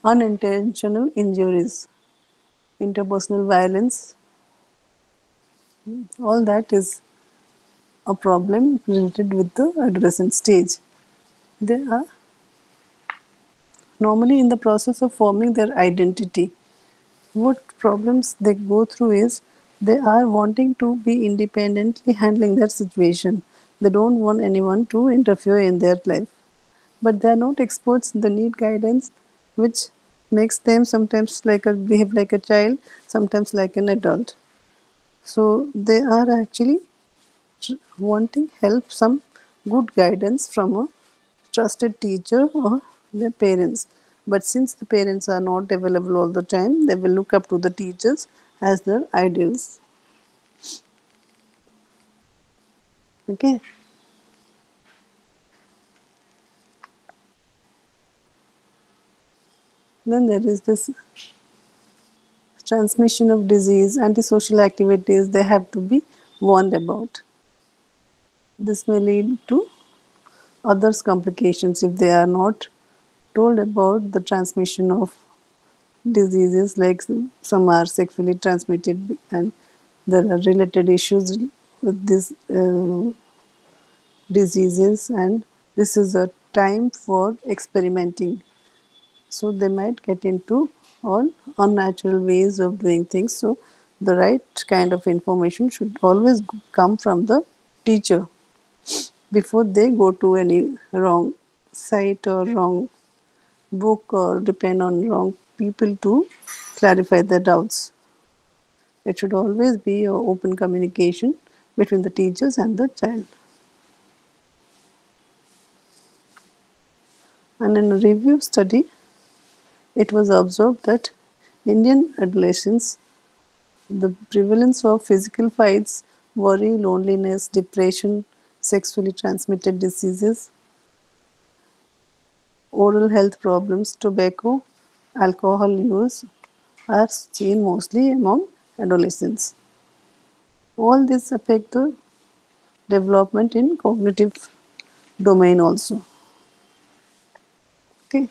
unintentional injuries, interpersonal violence, all that is a problem related with the adolescent stage. They are normally in the process of forming their identity. What problems they go through is they are wanting to be independently handling their situation. They don't want anyone to interfere in their life. But they are not experts, they need guidance, which makes them sometimes behave like a child, sometimes like an adult. So they are actually wanting help, some good guidance from a trusted teacher or their parents. But since the parents are not available all the time, they will look up to the teachers as their ideals. Okay. Then there is this transmission of disease, antisocial activities they have to be warned about. This may lead to others complications if they are not told about the transmission of diseases, like some are sexually transmitted and there are related issues with these diseases, and this is a time for experimenting. So they might get into all unnatural ways of doing things. So the right kind of information should always come from the teacher before they go to any wrong site or wrong book or depend on wrong people to clarify their doubts. It should always be an open communication between the teachers and the child. And in a review study, it was observed that Indian adolescents, the prevalence of physical fights, worry, loneliness, depression, sexually transmitted diseases, oral health problems, tobacco, alcohol use are seen mostly among adolescents. All this affect the development in cognitive domain also. Okay.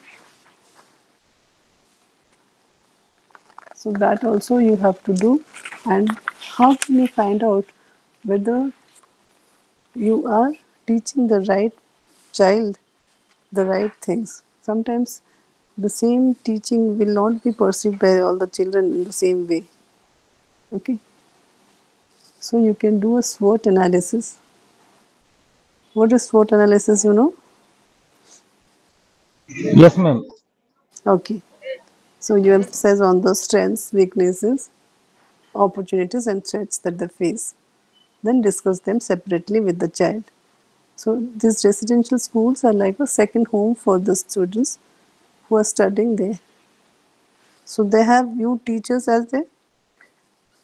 So that also you have to do. And how can you find out whether you are teaching the right child the right things? Sometimes the same teaching will not be perceived by all the children in the same way. Okay. So you can do a SWOT analysis. What is SWOT analysis, you know? Yes, ma'am. Okay. So you emphasize on the strengths, weaknesses, opportunities and threats that they face. Then discuss them separately with the child. So these residential schools are like a second home for the students who are studying there. So they have you teachers as their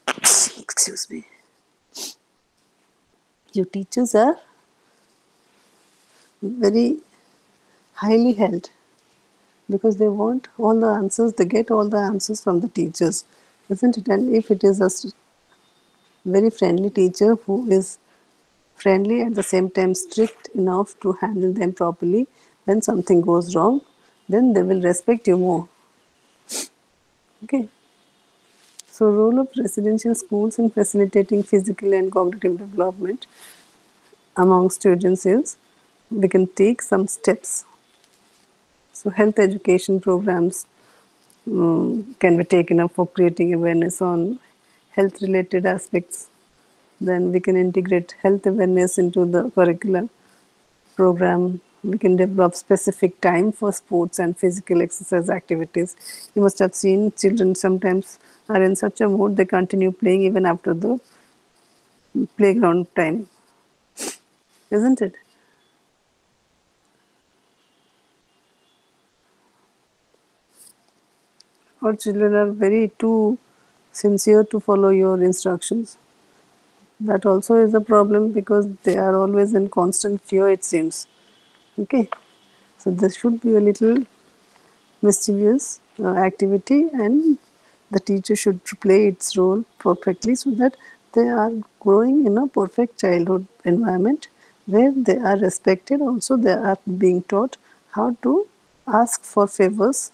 excuse me. Your teachers are very highly held because they want all the answers, they get all the answers from the teachers, isn't it? And if it is a very friendly teacher who is friendly at the same time strict enough to handle them properly, when something goes wrong, then they will respect you more. Okay. So role of residential schools in facilitating physical and cognitive development among students is we can take some steps. So health education programs can be taken up for creating awareness on health related aspects. Then we can integrate health awareness into the curriculum program We can develop specific time for sports and physical exercise activities. You must have seen children sometimes are in such a mood they continue playing even after the playground time, isn't it? Or children are very too sincere to follow your instructions. That also is a problem because they are always in constant fear, it seems. Okay, so there should be a little mischievous activity, and the teacher should play its role perfectly so that they are growing in a perfect childhood environment where they are respected. Also, they are being taught how to ask for favors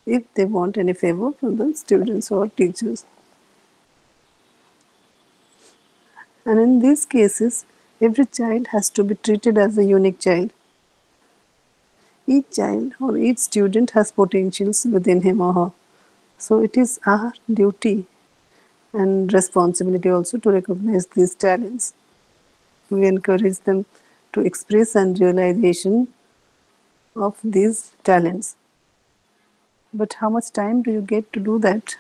if they want any favor from the students or teachers. And in these cases, every child has to be treated as a unique child. Each child or each student has potentials within him or her. So it is our duty and responsibility also to recognize these talents. We encourage them to express and realization of these talents. But how much time do you get to do that?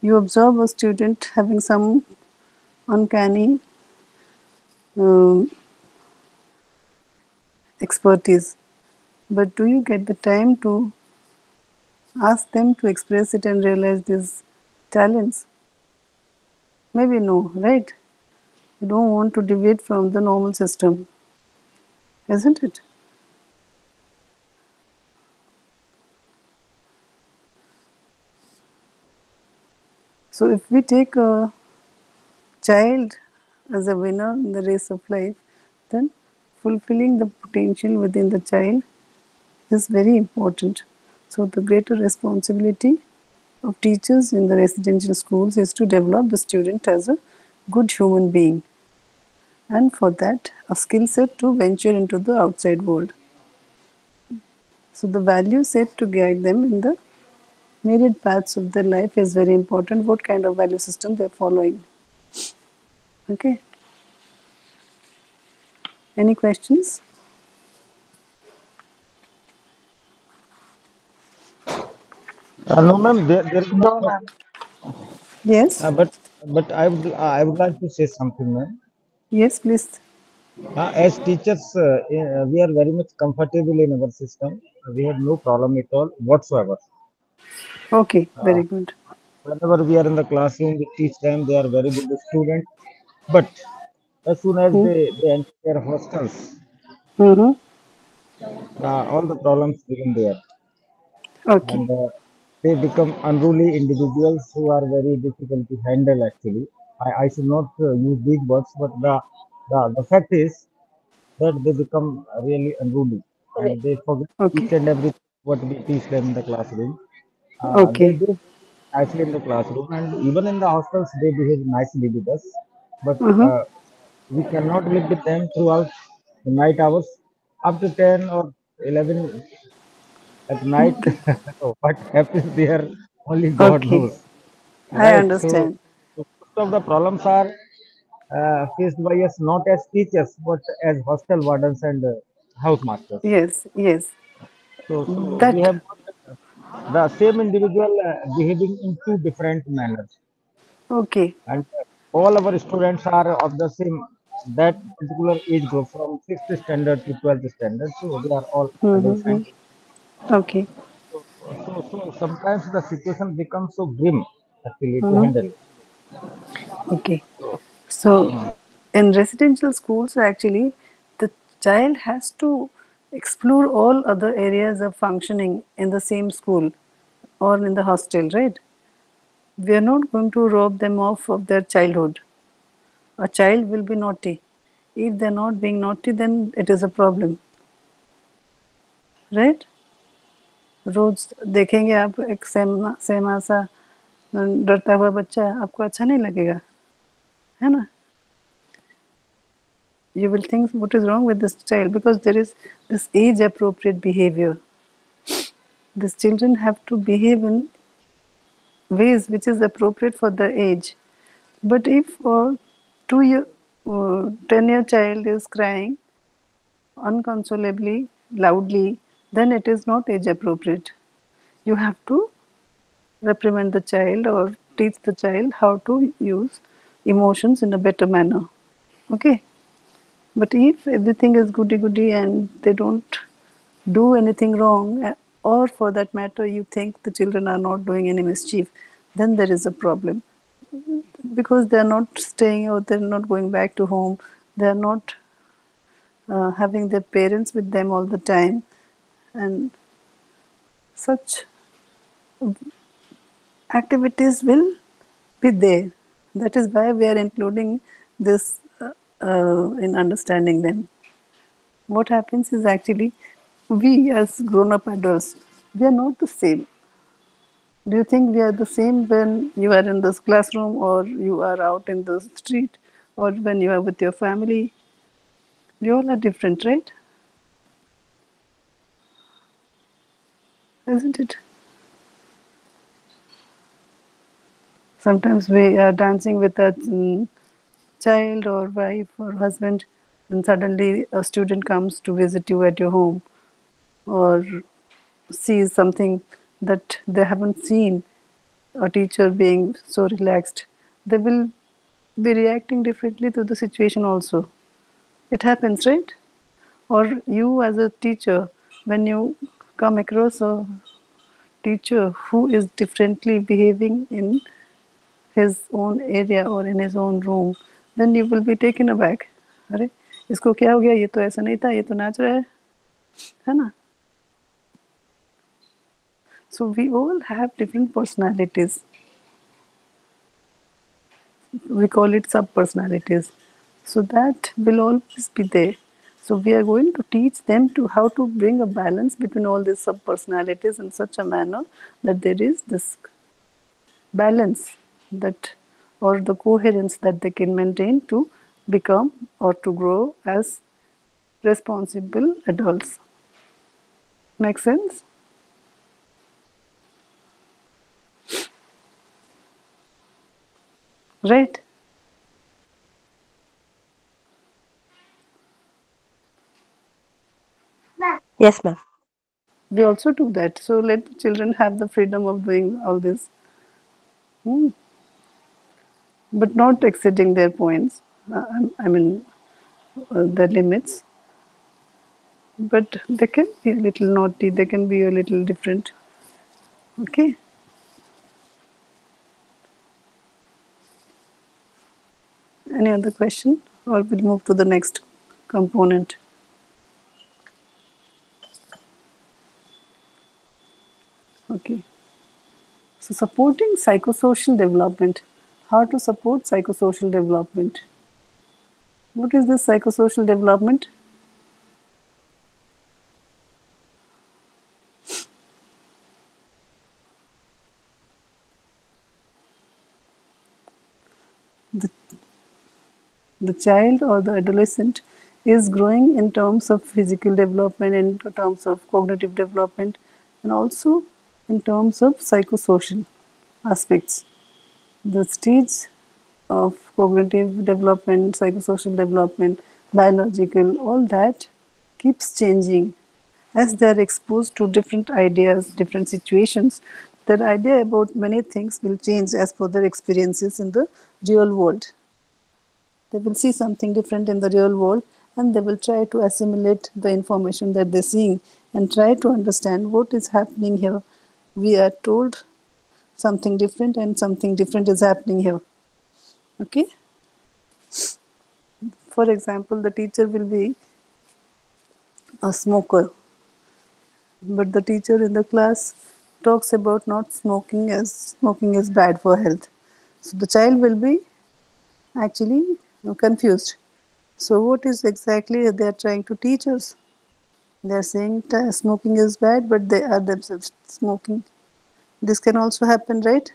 You observe a student having some uncanny um, expertise, but do you get the time to ask them to express it and realize these talents? Maybe no, right? You don't want to deviate from the normal system, isn't it? So if we take a child as a winner in the race of life, then fulfilling the potential within the child is very important. So the greater responsibility of teachers in the residential schools is to develop the student as a good human being, and for that a skill set to venture into the outside world. So the value set to guide them in the myriad paths of their life is very important. What kind of value system they're following. Okay. Any questions? No, ma'am, there is No, no, ma'am. Yes. but I would like to say something, ma'am. Yes, please. As teachers, we are very much comfortable in our system. We have no problem at all whatsoever. Okay, Uh, very good. Whenever we are in the classroom, we teach them. They are very good students. But as soon as Hmm. they enter their hostels, Mm-hmm. all the problems begin there. Okay. And they become unruly individuals who are very difficult to handle actually. I should not use big words, but the fact is that they become really unruly and they forget Okay. each and everything what we teach them in the classroom. They Okay. behave nicely in the classroom and even in the hostels they behave nicely with us, but Uh-huh. we cannot live with them throughout the night hours up to 10 or 11 at night. Okay. What happens there only God Okay. knows, I right? understand. So most of the problems are faced by us not as teachers but as hostel wardens and housemasters. Yes. Yes. So we That. have the same individual behaving in two different manners, Okay. and all our students are of the same that particular age group from sixth standard to 12th standard. So they are all adults, Mm-hmm. and Okay. so sometimes the situation becomes so grim actually to Mm-hmm. handle. Okay. So in residential schools, actually, the child has to explore all other areas of functioning in the same school or in the hostel, right? We are not going to rob them of their childhood. A child will be naughty. If they're not being naughty, then it is a problem, right? रोज देखेंगे आप एक same सा डरता हुआ बच्चा आपको अच्छा नहीं लगेगा, है ना? You will think what is wrong with this child because there is this age appropriate behavior. These children have to behave in ways which is appropriate for the age. But if a 10-year child is crying unconsolably, loudly, then it is not age appropriate. You have to reprimand the child or teach the child how to use emotions in a better manner. Okay. But if everything is goody goody and they don't do anything wrong, or for that matter, you think the children are not doing any mischief, then there is a problem. Because they are not staying or they're not going back to home, they are not having their parents with them all the time, and such activities will be there. That is why we are including this in understanding them. What happens is actually we as grown up adults, we are not the same. Do you think we are the same when you are in this classroom or you are out in the street or when you are with your family? We all are different, right? Isn't it? Sometimes we are dancing with a child or wife or husband, and suddenly a student comes to visit you at your home or sees something that they haven't seen, a teacher being so relaxed, they will be reacting differently to the situation also. It happens, right? Or you as a teacher, when you come across a teacher who is differently behaving in his own area or in his own room, then you will be taken aback. अरे इसको क्या हो गया, ये तो ऐसा नहीं था, ये तो नाच रहा है ना? So we all have different personalities. We call it sub-personalities. So that will always be there. So we are going to teach them to how to bring a balance between all these sub-personalities in such a manner that there is this balance that or the coherence that they can maintain to become or to grow as responsible adults. Make sense? Right? Yes, ma'am. We also do that. So let the children have the freedom of doing all this. But not exceeding their points. I mean, the limits. But they can be a little naughty, they can be a little different. Okay? Any other question? Or we'll move to the next component. Okay. So supporting psychosocial development. How to support psychosocial development? What is this psychosocial development? The child or the adolescent is growing in terms of physical development, in terms of cognitive development, and also in terms of psychosocial aspects. The stage of cognitive development, psychosocial development, biological, all that keeps changing as they are exposed to different ideas, different situations. Their idea about many things will change as per their experiences in the real world. They will see something different in the real world and they will try to assimilate the information that they're seeing and try to understand what is happening here. We are told something different and something different is happening here. Okay? For example, the teacher will be a smoker, but the teacher in the class talks about not smoking as smoking is bad for health. So the child will be actually confused. So what is exactly they are trying to teach us? They are saying smoking is bad, but they are themselves smoking. This can also happen, right?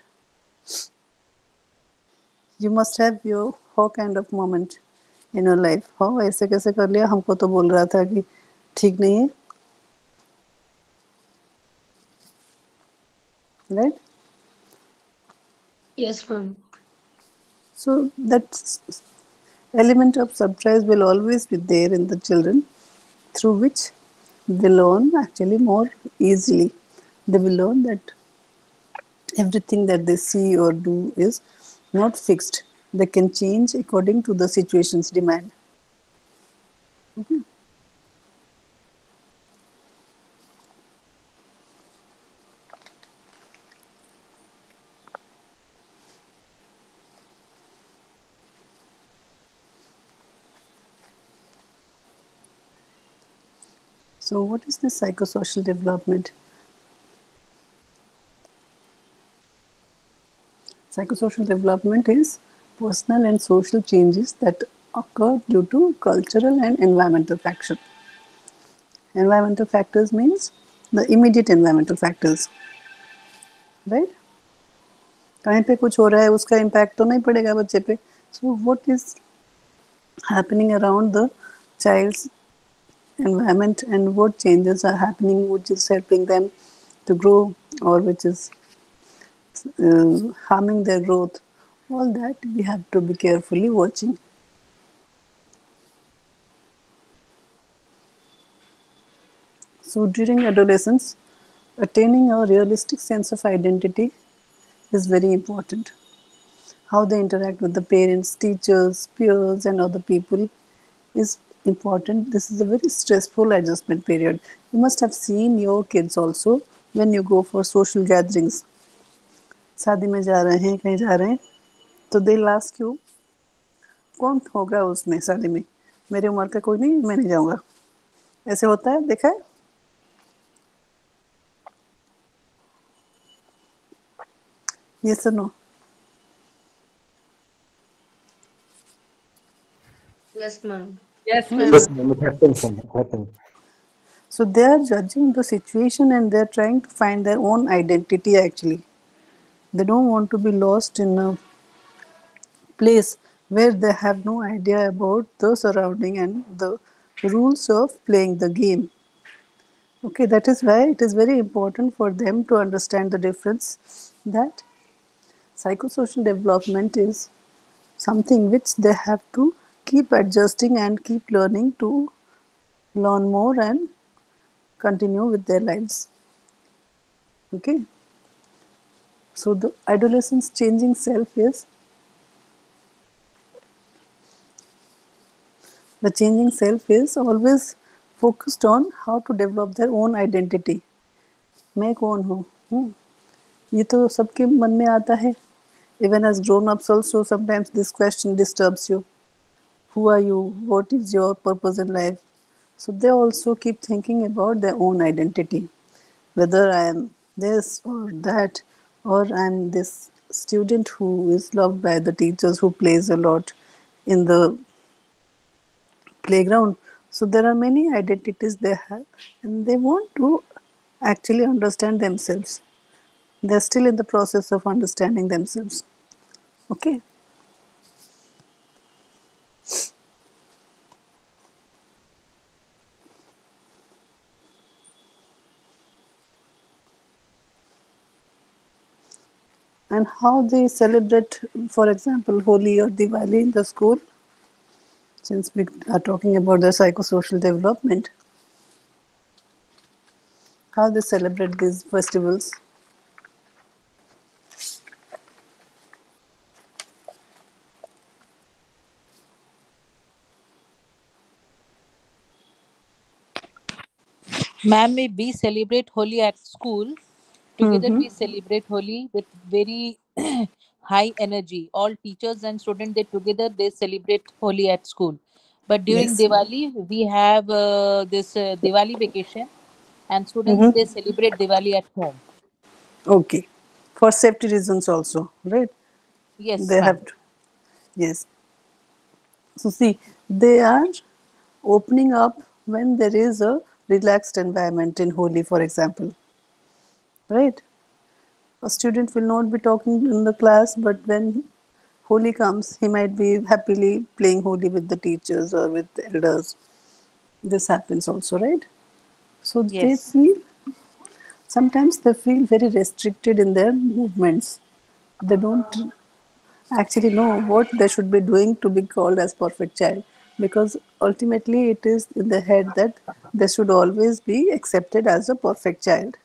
You must have your how kind of moment in your life. How ऐसे कैसे कर लिया? हमको तो बोल रहा था कि ठीक नहीं है, right? Yes, ma'am. So that element of surprise will always be there in the children, through which they learn actually more easily. They will learn that everything that they see or do is not fixed. They can change according to the situation's demand. So, what is the psychosocial development? Psychosocial development is personal and social changes that occur due to cultural and environmental factors. Environmental factors means the immediate environmental factors, right? कहीं पे कुछ हो रहा है उसका impact तो नहीं पड़ेगा बच्चे पे. So what is happening around the child's environment and what changes are happening which is helping them to grow or which is harming their growth, all that we have to be carefully watching. So during adolescence, attaining a realistic sense of identity is very important. How they interact with the parents, teachers, peers, and other people is important. This is a very stressful adjustment period. You must have seen your kids also when you go for social gatherings. शादी में जा रहे हैं, कहीं जा रहे हैं, तो they will ask you, कौन होगा उसमें शादी में? मेरी उम्र का कोई नहीं, मैं नहीं जाऊंगा. ऐसे होता है, देखा है? Yes or no? Yes, ma'am. Yes, ma'am. Yes, ma'am, it happens, ma'am, it happens. So they are judging the situation and they are trying to find their own identity actually. They don't want to be lost in a place where they have no idea about the surrounding and the rules of playing the game. Okay, that is why it is very important for them to understand the difference that psychosocial development is something which they have to keep adjusting and keep learning to learn more and continue with their lives. Okay. So the adolescent's changing self is the changing self is always focused on how to develop their own identity. मैं कौन हूँ? ये तो सबके मन में आता है. Even as grown-ups also sometimes this question disturbs you. Who are you? What is your purpose in life? So they also keep thinking about their own identity. Whether I am this or that, or I am this student who is loved by the teachers, who plays a lot in the playground. So there are many identities they have and they want to actually understand themselves. They're still in the process of understanding themselves. Okay. And how they celebrate, for example, Holi or Diwali in the school, since we are talking about the psychosocial development, how they celebrate these festivals. Ma'am, we celebrate Holi at school. Together we celebrate Holi with very high energy. All teachers and students they celebrate Holi at school. But during Yes. Diwali we have this Diwali vacation, and students they celebrate Diwali at home. Okay. For safety reasons also, right? Yes, They ma'am. have to. Yes. So see, they are opening up when there is a relaxed environment in Holi, for example, right? A student will not be talking in the class, but when Holi comes, he might be happily playing Holi with the teachers or with the elders. This happens also, right? So they Yes. feel, sometimes they feel very restricted in their movements. They don't actually know what they should be doing to be called as perfect child, because ultimately it is in the head that they should always be accepted as a perfect child.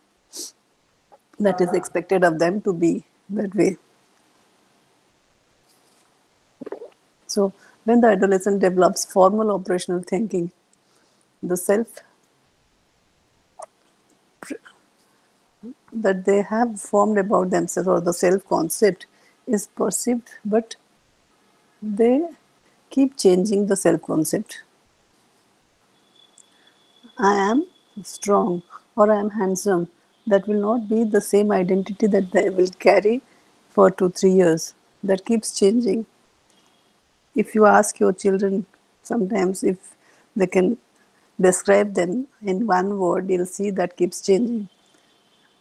That is expected of them to be that way. So when the adolescent develops formal operational thinking, the self that they have formed about themselves, or the self concept, is perceived, but they keep changing the self concept. I am strong or I am handsome. That will not be the same identity that they will carry for 2 3 years. That keeps changing. If you ask your children sometimes if they can describe them in one word, you'll see that keeps changing.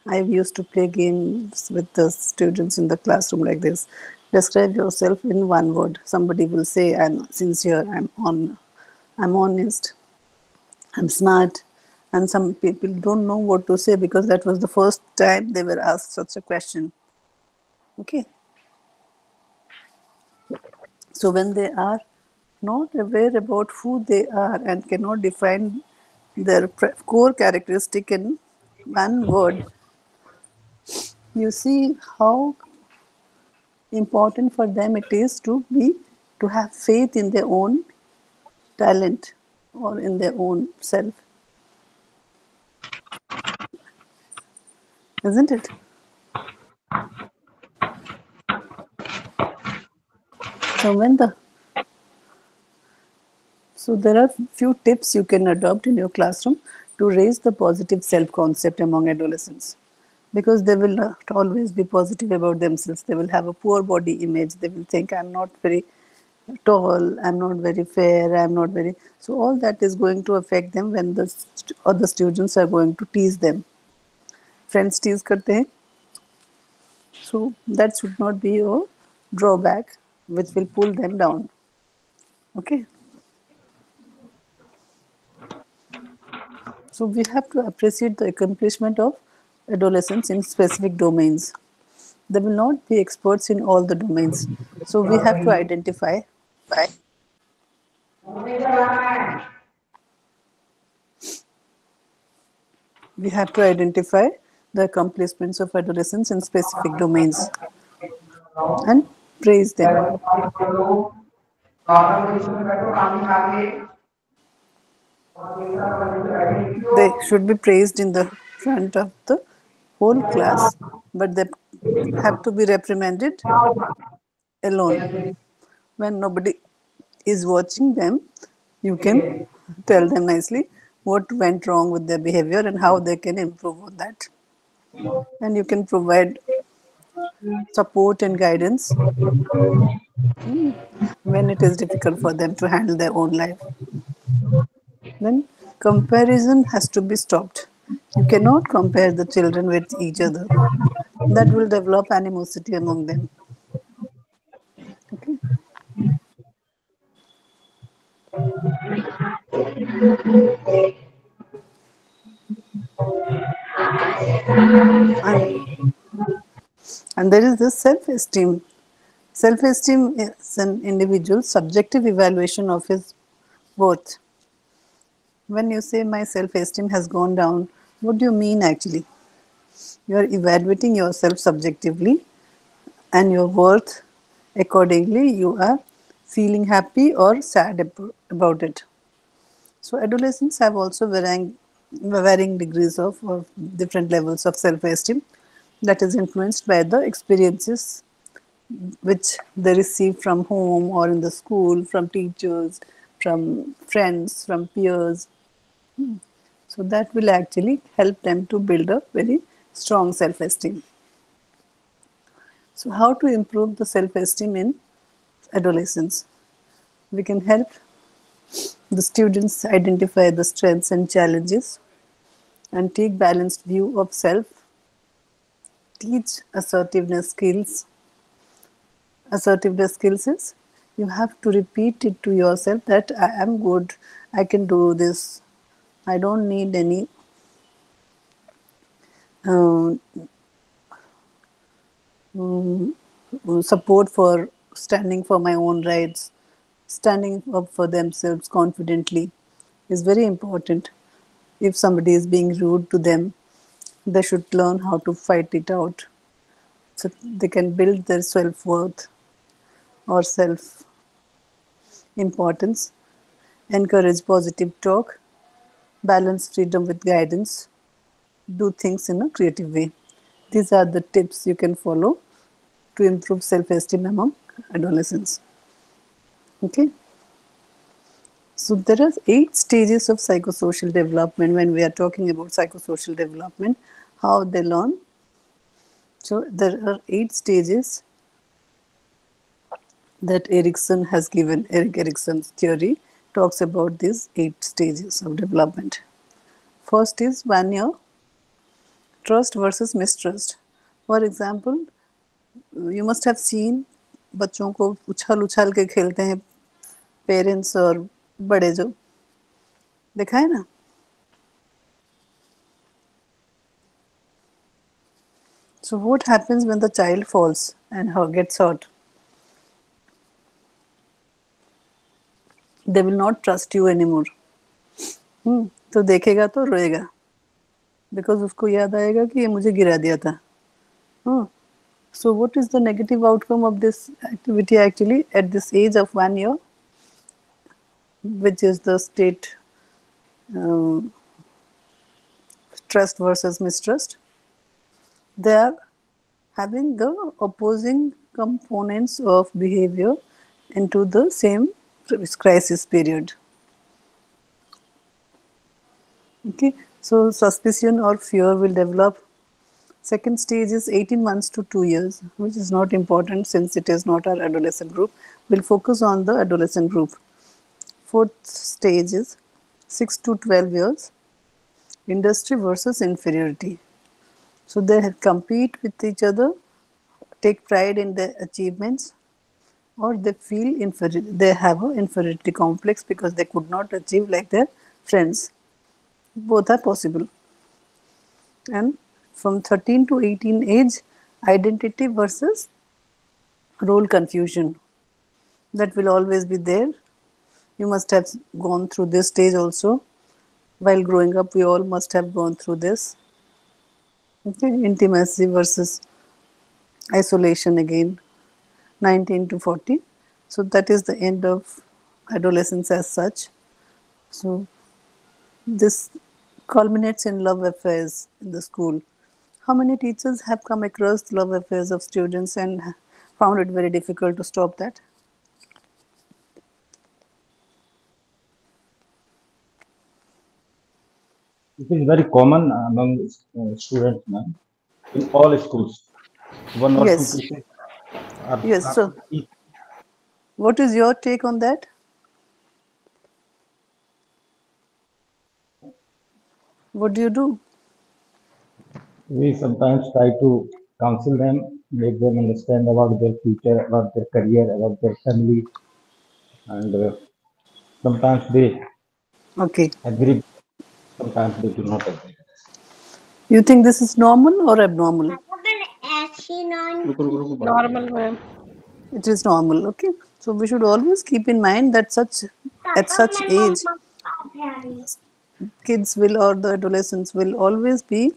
I used to play games with the students in the classroom like this. Describe yourself in one word. Somebody will say, I'm sincere, I'm honest, I'm smart. And some people don't know what to say because that was the first time they were asked such a question. Okay. So when they are not aware about who they are and cannot define their core characteristic in one word, you see how important for them it is to have faith in their own talent or in their own self, isn't it? So there are few tips you can adopt in your classroom to raise the positive self-concept among adolescents, because they will not always be positive about themselves. They will have a poor body image. They will think, I'm not very tall, I'm not very fair, I'm not very... So all that is going to affect them when the other students are going to tease them. Friends tease karte hain. So that should not be a drawback which will pull them down. Okay. So we have to appreciate the accomplishment of adolescents in specific domains. They will not be experts in all the domains. So we have to identify the accomplishments of adolescents in specific domains and praise them. They should be praised in the front of the whole class, but they have to be reprimanded alone. When nobody is watching them, you can tell them nicely what went wrong with their behavior and how they can improve on that. And you can provide support and guidance when it is difficult for them to handle their own life. Then comparison has to be stopped. You cannot compare the children with each other. That will develop animosity among them. Okay. And there is this self-esteem. Self-esteem is an individual's subjective evaluation of his worth. When you say my self-esteem has gone down, what do you mean actually? You are evaluating yourself subjectively and your worth accordingly. You are feeling happy or sad about it. So adolescents have also varying degrees of or different levels of self-esteem that is influenced by the experiences which they receive from home or in the school, from teachers, from friends, from peers. So that will actually help them to build a very strong self-esteem. So how to improve the self-esteem in adolescence? We can help the students identify the strengths and challenges and take balanced view of self, teach assertiveness skills. Assertiveness skills is you have to repeat it to yourself that I am good, I can do this, I don't need any uh, support for standing for my own rights, standing up for themselves confidently is very important. If somebody is being rude to them, they should learn how to fight it out so they can build their self worth or self importance, encourage positive talk, balance freedom with guidance, do things in a creative way. These are the tips you can follow to improve self esteem among adolescents. Okay. So there are 8 stages of psychosocial development when we are talking about psychosocial development, how they learn. So there are 8 stages that Erikson has given. Erik Erikson's theory talks about these 8 stages of development. First is 1 year, trust versus mistrust. For example, you must have seen बच्चों को उछाल उछाल के खेलते हैं parents और बड़े जो देखा है ना. So what happens when the child falls and gets hurt? They will not trust you anymore. तो देखेगा तो रोएगा because उसको याद आएगा कि ये मुझे गिरा दिया था. So what is the negative outcome of this activity actually at this age of 1 year, which is the state trust versus mistrust? They are having the opposing components of behavior into the same crisis period. Okay, so suspicion or fear will develop. Second stage is 18 months to 2 years, which is not important since it is not our adolescent group. We'll focus on the adolescent group. Fourth stage is 6 to 12 years, industry versus inferiority. So they compete with each other, take pride in their achievements, or they feel inferior. They have an inferiority complex because they could not achieve like their friends. Both are possible. And from 13 to 18 age, identity versus role confusion. That will always be there. You must have gone through this stage also. While growing up, we all must have gone through this. Okay, intimacy versus isolation again, 19 to 40. So that is the end of adolescence as such. So this culminates in love affairs in the school. How many teachers have come across love affairs of students and found it very difficult to stop that? It is very common among students, ma'am, in all schools. One or Yes. two cases are Yes. So, what is your take on that? What do you do? We sometimes try to counsel them, make them understand about their future, about their career, about their family, and sometimes they agree, sometimes they do not agree. You think this is normal or abnormal? Normal, ma'am. It is normal, okay. So we should always keep in mind that at such age, kids will or the adolescents will always be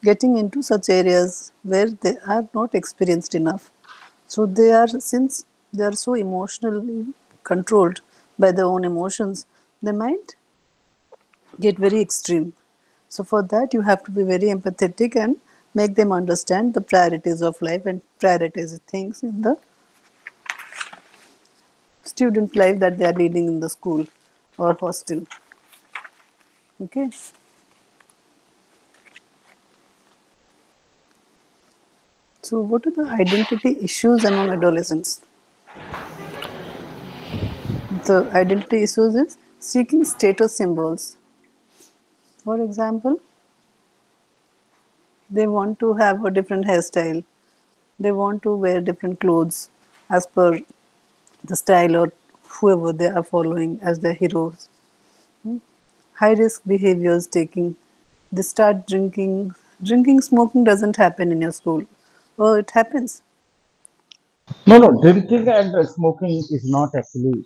getting into such areas where they are not experienced enough. So they are, since they are so emotionally controlled by their own emotions, they might get very extreme. So for that, you have to be very empathetic and make them understand the priorities of life and prioritize things in the student life that they are leading in the school or hostel. Okay. So what are the identity issues among adolescents? The identity issues is seeking status symbols. For example, they want to have a different hairstyle. They want to wear different clothes as per the style or whoever they are following as their heroes. High risk behaviors taking. They start drinking. Drinking, smoking doesn't happen in your school. Oh, it happens. No, no, drinking and smoking is not actually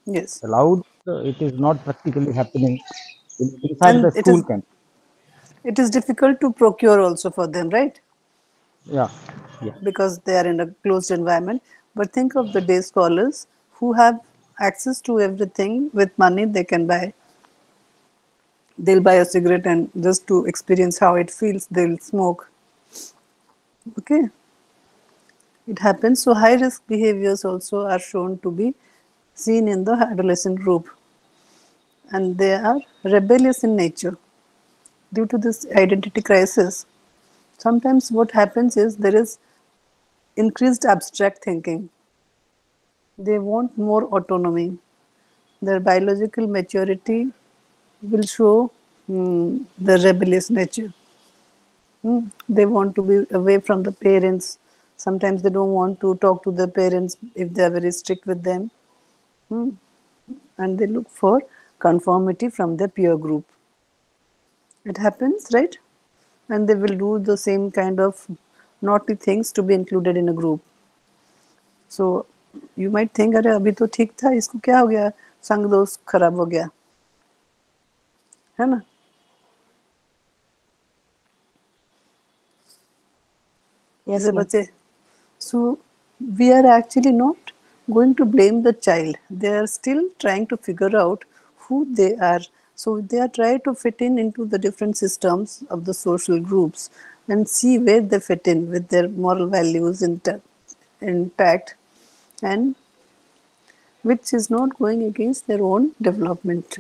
Yes, allowed. It is not practically happening inside the and school campus. it is difficult to procure also for them, right? Yeah, yeah. Because they are in a closed environment. But think of the day scholars who have access to everything with money they can buy. They'll buy a cigarette and just to experience how it feels, they'll smoke. Okay, it happens. So high risk behaviors also are shown to be seen in the adolescent group, and they are rebellious in nature due to this identity crisis. Sometimes what happens is there is increased abstract thinking. They want more autonomy. Their biological maturity will show the rebellious nature. They want to be away from the parents. Sometimes they don't want to talk to the parents if they are very strict with them. And they look for conformity from their peer group. It happens, right? And they will do the same kind of naughty things to be included in a group. So you might think, अरे अभी तो ठीक था, इसको क्या हो गया, संग दोस्त खराब हो गया, है ना? Yes, जैसे ma'am. बच्चे, so we are actually not going to blame the child. They are still trying to figure out who they are. So they are trying to fit in into the different systems of the social groups and see where they fit in with their moral values intact, and which is not going against their own development.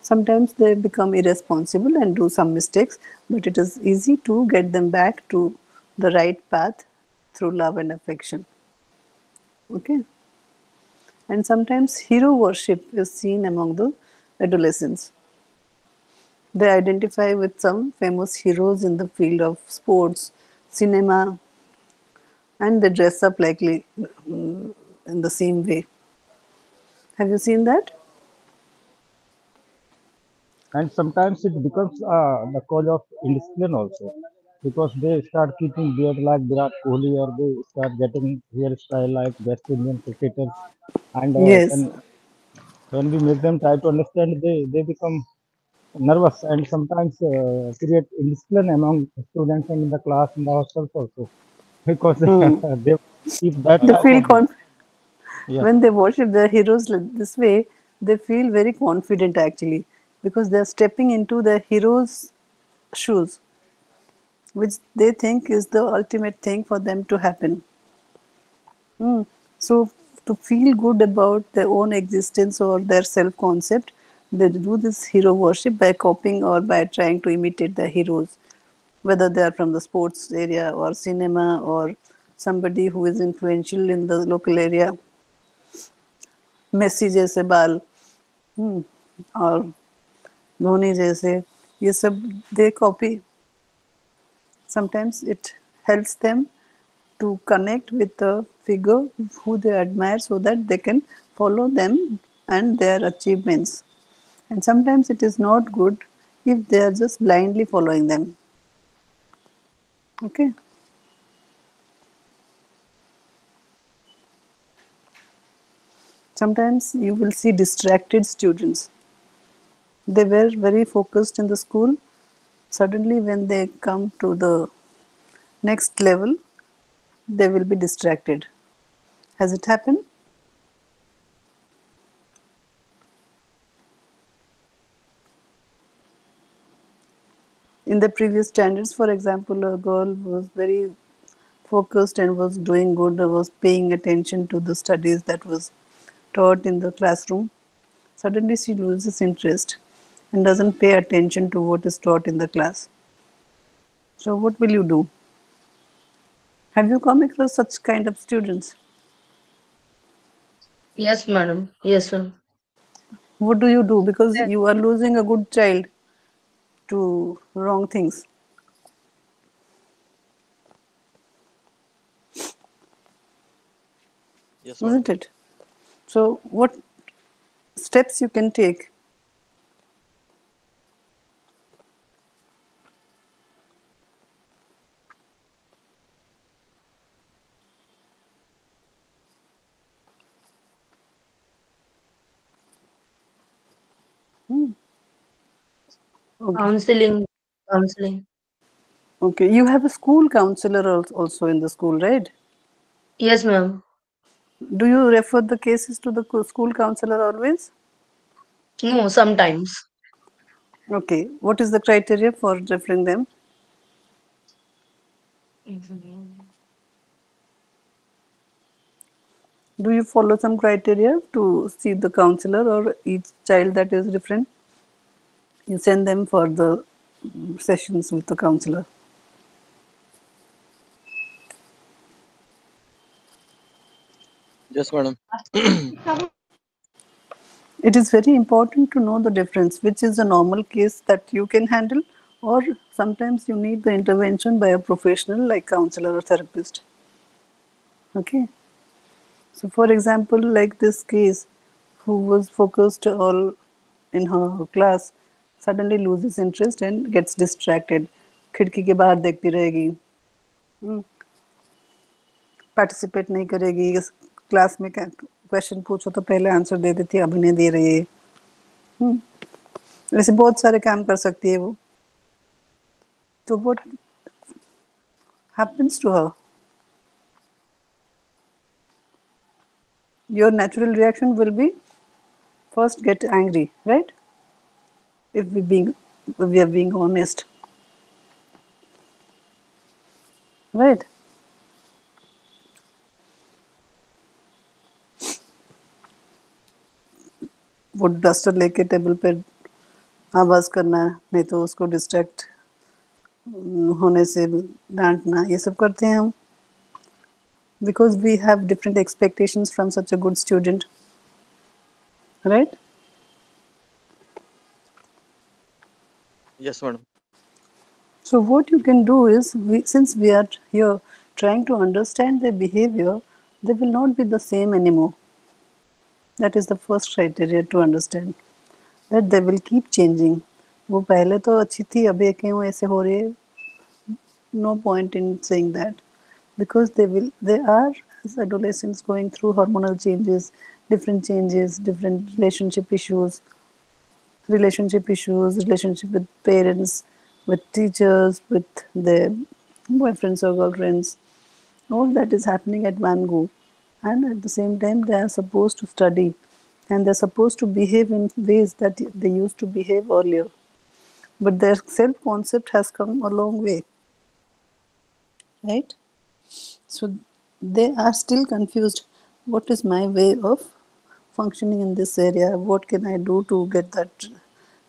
Sometimes they become irresponsible and do some mistakes, but it is easy to get them back to the right path through love and affection. Okay. And sometimes hero worship is seen among the adolescents. They identify with some famous heroes in the field of sports, cinema, and they dress up likely in the same way. Have you seen that? And sometimes it becomes the cause of indiscipline also, because they start keeping beard like Virat Kohli, or they start getting hairstyle like West Indian cricketers, and Yes. when we make them try to understand, they become nervous and sometimes create indiscipline among students and in the class, in the hostels also, because Hmm. they keep that They type feel of behavior. Yeah. when they worship their heroes like this way, they feel very confident actually because they are stepping into their heroes' shoes, which they think is the ultimate thing for them to happen. So, to feel good about their own existence or their self concept, they do this hero worship by copying or by trying to imitate their heroes, whether they are from the sports area or cinema or somebody who is influential in the local area. Messi जैसे ball, और धोनी जैसे, ये सब they copy. Sometimes it helps them to connect with the figure who they admire so that they can follow them and their achievements. And sometimes it is not good if they are just blindly following them. Okay. Sometimes you will see distracted students. They were very focused in the school. Suddenly, when they come to the next level, they will be distracted. Has it happened? In the previous standards, for example, a girl was very focused and was doing good, was paying attention to the studies that was taught in the classroom. Suddenly she loses interest and doesn't pay attention to what is taught in the class. So what will you do? Have you come across such kind of students? Yes, madam. Yes, ma'am. What do you do? Because you are losing a good child to wrong things, Yes, madam. isn't it? So what steps you can take? Okay. Counseling. Okay. You have a school counselor also in the school, right? Yes, ma'am. Do you refer the cases to the school counselor always? No, sometimes. Okay. What is the criteria for referring them? Do you follow some criteria to see the counselor, or each child that is different? You send them for the sessions with the counselor. Yes, madam. It is very important to know the difference, which is a normal case that you can handle, or sometimes you need the intervention by a professional like counselor or therapist. Okay. So, for example, like this case, who was focused all in her class, suddenly loses interest and gets distracted. खिड़की के बाहर देखती रहेगी, participate नहीं करेगी, class में question पूछो तो पहले आंसर दे देती है, अभी नहीं दे रही है। वैसे बहुत सारे काम कर सकती है वो। तो what happens to her? Your natural reaction will be first get angry, right? If we are being honest, right? वो डस्टर लेके टेबल पे आवाज करना, नहीं तो उसको डिस्ट्रैक्ट होने से डांटना, ये सब करते हैं हम, because we have different expectations from such a good student, right? Yes, madam. So what you can do is, since we are here trying to understand their behavior, they will not be the same anymore. That is the first criteria to understand, that they will keep changing. वो पहले तो अच्छी थी, अभी क्यों ऐसे हो रही है? No point in saying that, because they are, as adolescents, going through hormonal changes, different relationship issues, relationship with parents, with teachers, with their boyfriends or girlfriends. All that is happening at one go, and at the same time they are supposed to study, and they're supposed to behave in ways that they used to behave earlier, but their self concept has come a long way, right? So they are still confused. What is my way of functioning in this area? What can I do to get that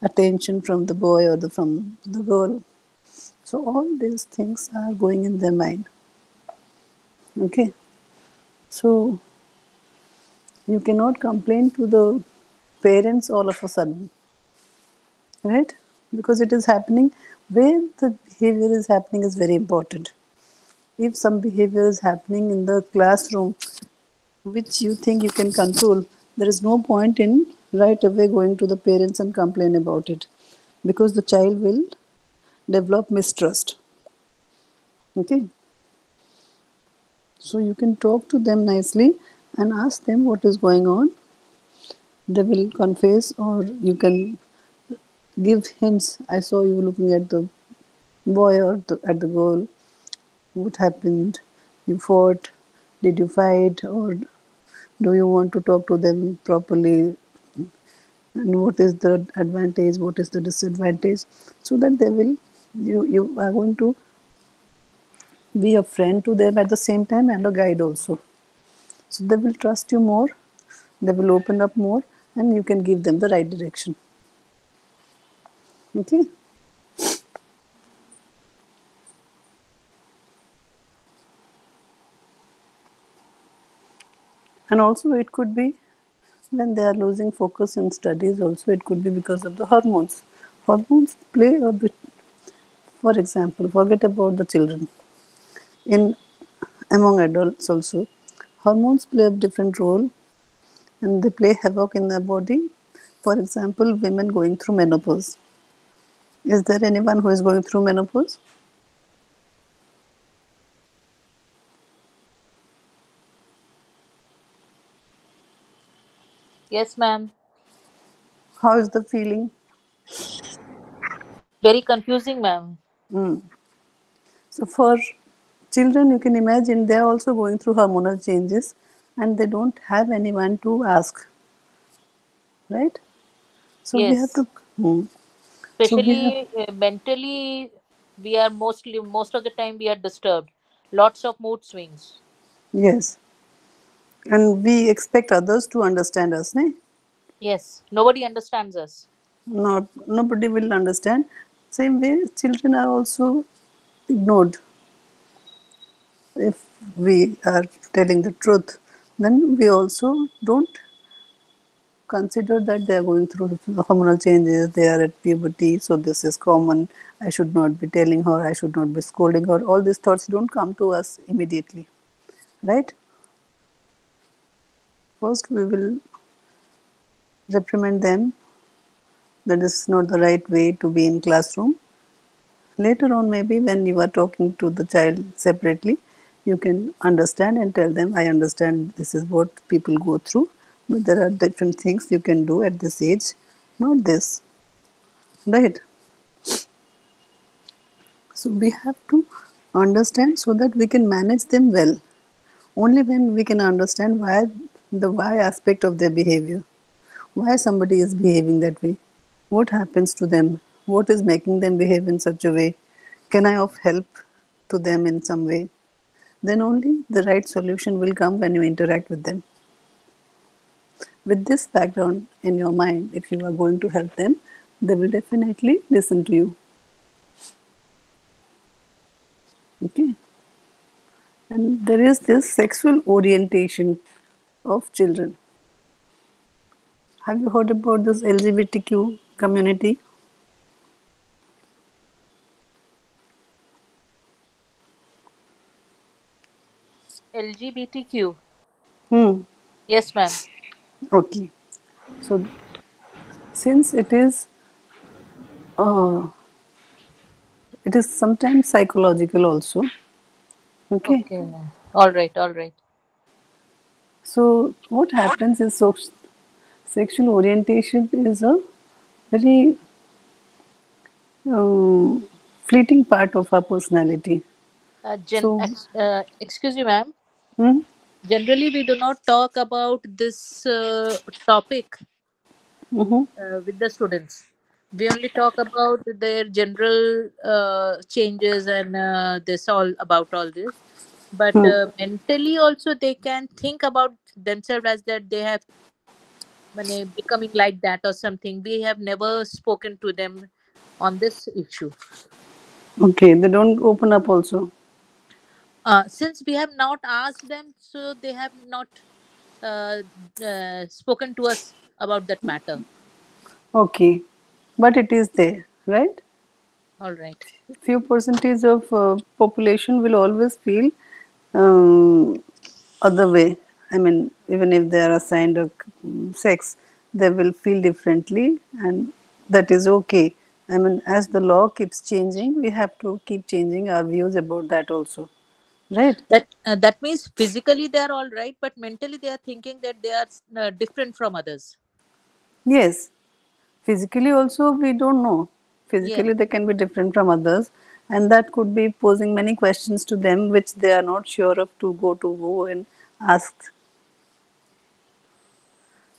attention from the boy or from the girl? So all these things are going in their mind. Okay. So you cannot complain to the parents all of a sudden, right? Because it is happening where the behavior is happening is very important. If some behavior is happening in the classroom which you think you can control, there is no point in right away going to the parents and complain about it, because the child will develop mistrust. Okay. So you can talk to them nicely and ask them what is going on. They will confess, or you can give hints. I saw you looking at the boy or at the girl. What happened? You fought? Did you fight? Or do you want to talk to them properly? And what is the advantage? What is the disadvantage? So that they will, you are going to be a friend to them at the same time and a guide also. So they will trust you more, they will open up more, and you can give them the right direction. Okay. And also it could be when they are losing focus in studies, also it could be because of the hormones. Hormones play a bit, for example, forget about the children. In among adults also, hormones play a different role, and they play havoc in their body. For example, women going through menopause. Is there anyone who is going through menopause? Yes, ma'am. How is the feeling? Very confusing, ma'am. Mm. So for children, you can imagine they are also going through hormonal changes and they don't have anyone to ask, right? So we have Yes. to, mm. So we have, Especially mentally, we are most of the time we are disturbed. Lots of mood swings. yes, and we expect others to understand us, ne? Yes. Nobody understands us. Not nobody will understand. Same way, children are also ignored. If we are telling the truth, then we also don't consider that they are going through hormonal changes, they are at puberty, so this is common. I should not be telling her, I should not be scolding her. All these thoughts don't come to us immediately, right? First, we will reprimand them that this is not the right way to be in classroom. Later on, maybe when you are talking to the child separately, you can understand and tell them, I understand this is what people go through, but there are different things you can do at this age, not this, right? So we have to understand so that we can manage them well. Only when we can understand why aspect of their behavior, why somebody is behaving that way, what happens to them, what is making them behave in such a way, can I of help to them in some way, then only the right solution will come when you interact with them. With this background in your mind, if you are going to help them, they will definitely listen to you. Okay. And there is this sexual orientation of children. Have you heard about this LGBTQ community? LGBTQ. Hmm. Yes, ma'am. Okay. So since uh, it is sometimes psychological also. Okay. Okay. All right. All right. So what happens is sexual orientation is a very fleeting part of our personality. So, Excuse me, ma'am. hmm, Generally, we do not talk about this topic mhm, with the students. We only talk about their general changes and this all about all this. But hmm. mentally also they can think about themselves as that they have becoming like that or something. We have never spoken to them on this issue. Okay, they don't open up also. Since we have not asked them, so they have not uh, spoken to us about that matter. Okay, but it is there, right? All right. Few percentage of population will always feel um, other way. I mean, even if they are assigned a sex, they will feel differently, and that is okay. I mean, as the law keeps changing, we have to keep changing our views about that also, right? That means physically they are all right, but mentally they are thinking that they are different from others. Yes, physically also we don't know. Yeah. Physically they can be different from others, and that could be posing many questions to them which they are not sure of to go to who and ask.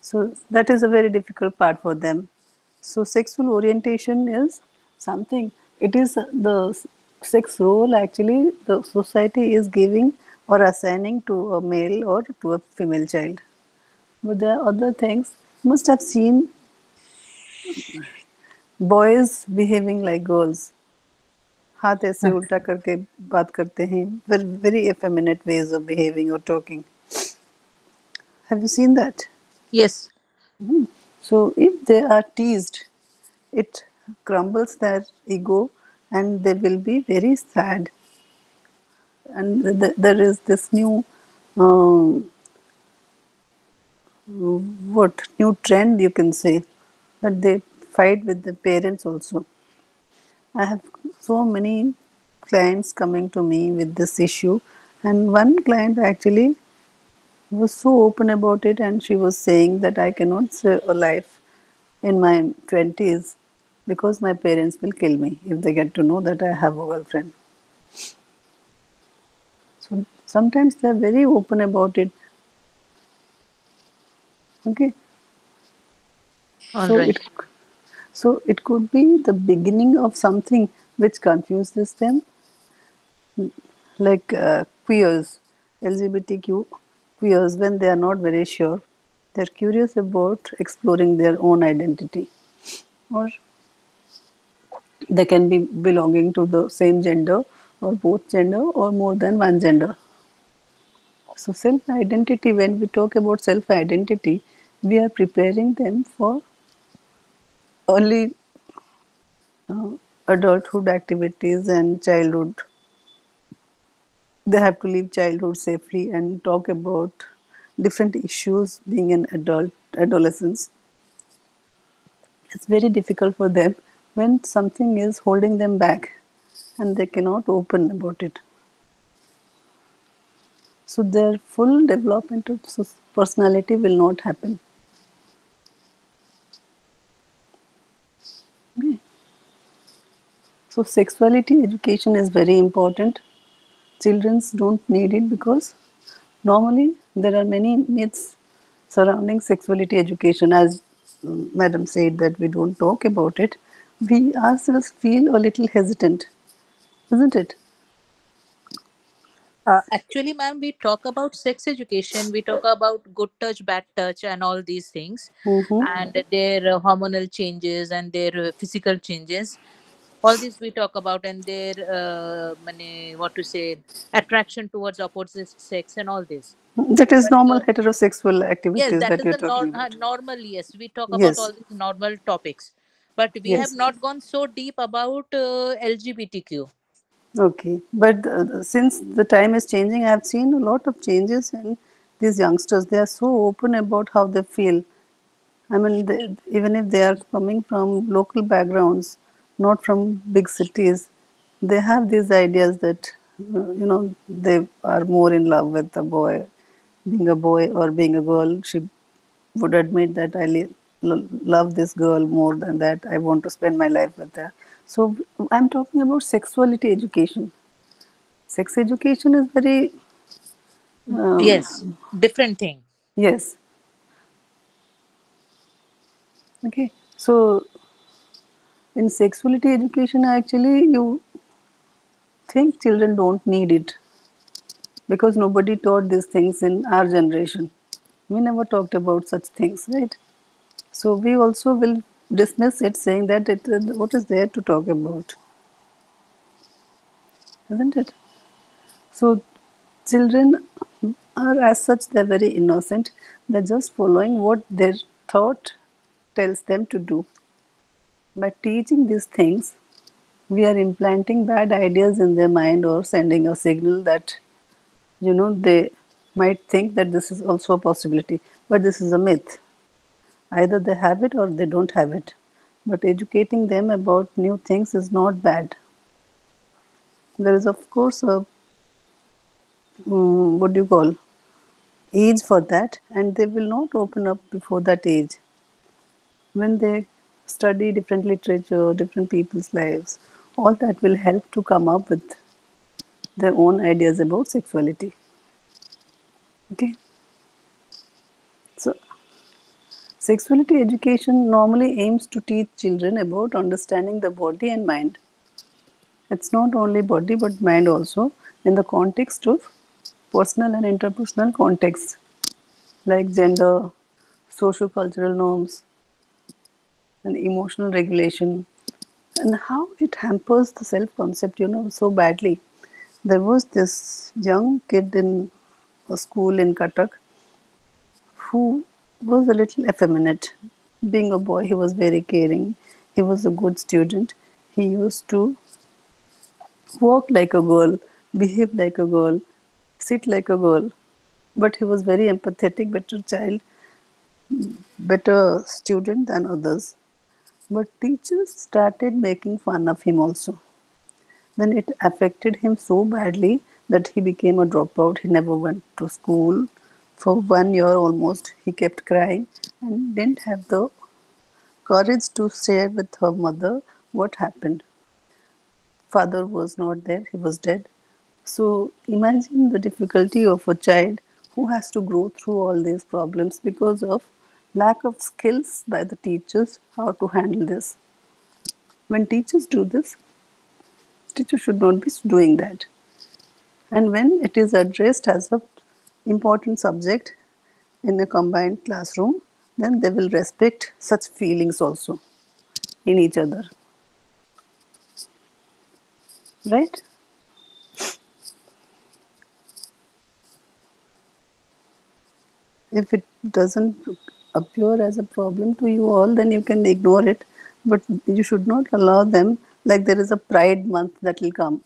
So that is a very difficult part for them. So sexual orientation is something, it is the sex role actually the society is giving or assigning to a male or to a female child. But there are other things. You must have seen boys behaving like girls. हाथ ऐसे उल्टा करके बात करते हैं, very effeminate ways of behaving or talking. Have you seen that? Yes. So if they are teased, it crumbles their ego and they will be very sad. And there is this new um, new trend you can say, that they fight with the parents also. I have so many clients coming to me with this issue, and one client actually was so open about it, and she was saying that I cannot stay alive in my 20s because my parents will kill me if they get to know that I have a girlfriend. So sometimes they're very open about it. Okay. All So right. it could be the beginning of something which confuses them, like queers, LGBTQ queers, when they are not very sure, they're curious about exploring their own identity, or they can be belonging to the same gender or both gender or more than one gender. So self identity, when we talk about self identity, we are preparing them for early adulthood activities and childhood. They have to live childhood safely and talk about different issues being an adult, adolescence. It's very difficult for them when something is holding them back and they cannot open about it. So their full development of personality will not happen. Okay. So sexuality education is very important. Children don't need it because normally there are many myths surrounding sexuality education. As Madam said that we don't talk about it, we ourselves feel a little hesitant, isn't it? Actually, ma'am, we talk about sex education. We talk about good touch, bad touch, and all these things, Mm-hmm. and their hormonal changes and their physical changes. All this we talk about, and their what to say, attraction towards opposite sex, and all this. That is But normal heterosexual yes, activities that that is we are the talking about. normal. Yes, we talk about Yes, all these normal topics, but we have yes. not gone so deep about LGBTQ. Okay, but since the time is changing, I have seen a lot of changes in these youngsters. They are so open about how they feel. I mean, even if they are coming from local backgrounds, not from big cities, they have these ideas that, they are more in love with a boy or being a girl. She would admit that love this girl more than that. I want to spend my life with her. So I'm talking about sexuality education. Sex education is very, Yes, different thing. yes. Okay. So in sexuality education, actually, you think children don't need it because nobody taught these things in our generation. We never talked about such things, right? So we also will dismiss it, saying that what is there to talk about, isn't it? So children are as such, they're very innocent. They're just following what their thought tells them to do. By teaching these things, we are implanting bad ideas in their mind or sending a signal that, they might think that this is also a possibility. But this is a myth. Either they have it or they don't have it. But educating them about new things is not bad. There is, of course, a what do you call age for that, and they will not open up before that age. When they study different literature, different people's lives, all that will help to come up with their own ideas about sexuality. Okay, so sexuality education normally aims to teach children about understanding the body and mind. It's not only body but mind also, in the context of personal and interpersonal contexts like gender, social cultural norms, and emotional regulation, and how it hampers the self concept, so badly. There was this young kid in a school in Cuttack who was a little effeminate. Being a boy, he was very caring. He was a good student. He used to walk like a girl, behave like a girl, sit like a girl. But he was very empathetic, better child, better student than others. But teachers started making fun of him also. Then it affected him so badly that he became a dropout. He never went to school. For 1 year almost, he kept crying and didn't have the courage to share with her mother what happened. Father was not there, he was dead. So imagine the difficulty of a child who has to go through all these problems because of lack of skills by the teachers how to handle this. When teachers do this, teachers should not be doing that. And when it is addressed as a important subject in a combined classroom, then they will respect such feelings also in each other. Right? If it doesn't appear as a problem to you all, then you can ignore it. But you should not allow them, like there is a Pride month that will come.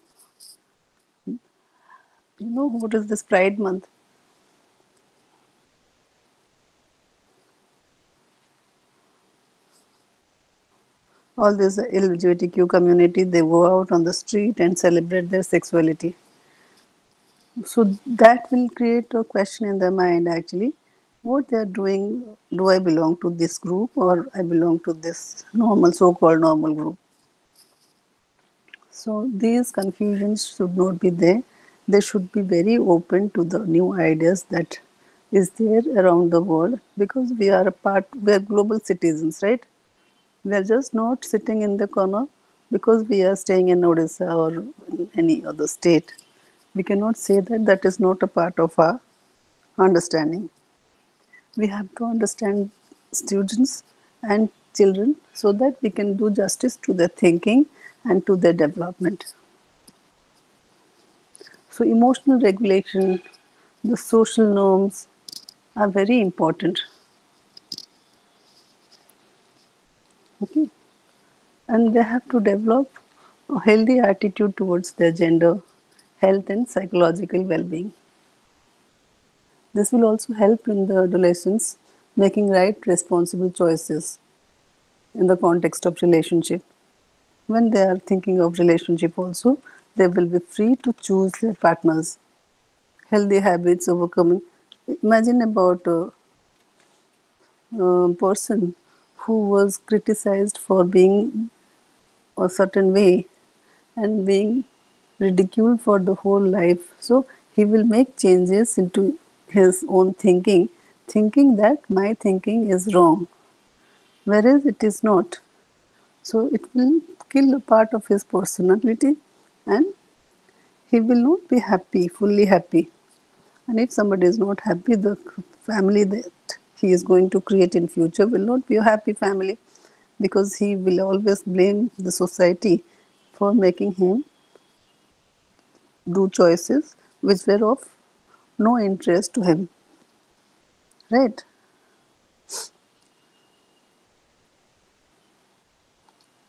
You know what is this Pride month? All this LGBTQ community, they go out on the street and celebrate their sexuality. So that will create a question in their mind actually. What they are doing, do I belong to this group or I belong to this normal, so-called normal group? So these confusions should not be there. They should be very open to the new ideas that is there around the world, because we are we are global citizens, right? We are just not sitting in the corner because we are staying in Odisha or in any other state. We cannot say that that is not a part of our understanding. We have to understand students and children so that we can do justice to their thinking and to their development. So emotional regulation, the social norms are very important. Okay. And they have to develop a healthy attitude towards their gender, health and psychological well-being. This will also help in the adolescents making right, responsible choices in the context of relationship. When they are thinking of relationship also, they will be free to choose their partners. Healthy habits overcoming. Imagine about a person who was criticized for being a certain way and being ridiculed for the whole life. So he will make changes into his own thinking, thinking that my thinking is wrong, whereas it is not. So it will kill a part of his personality and he will not be happy, fully happy. And if somebody is not happy, the family that he is going to create in future will not be a happy family, because he will always blame the society for making him do choices which were of no interest to him. Right?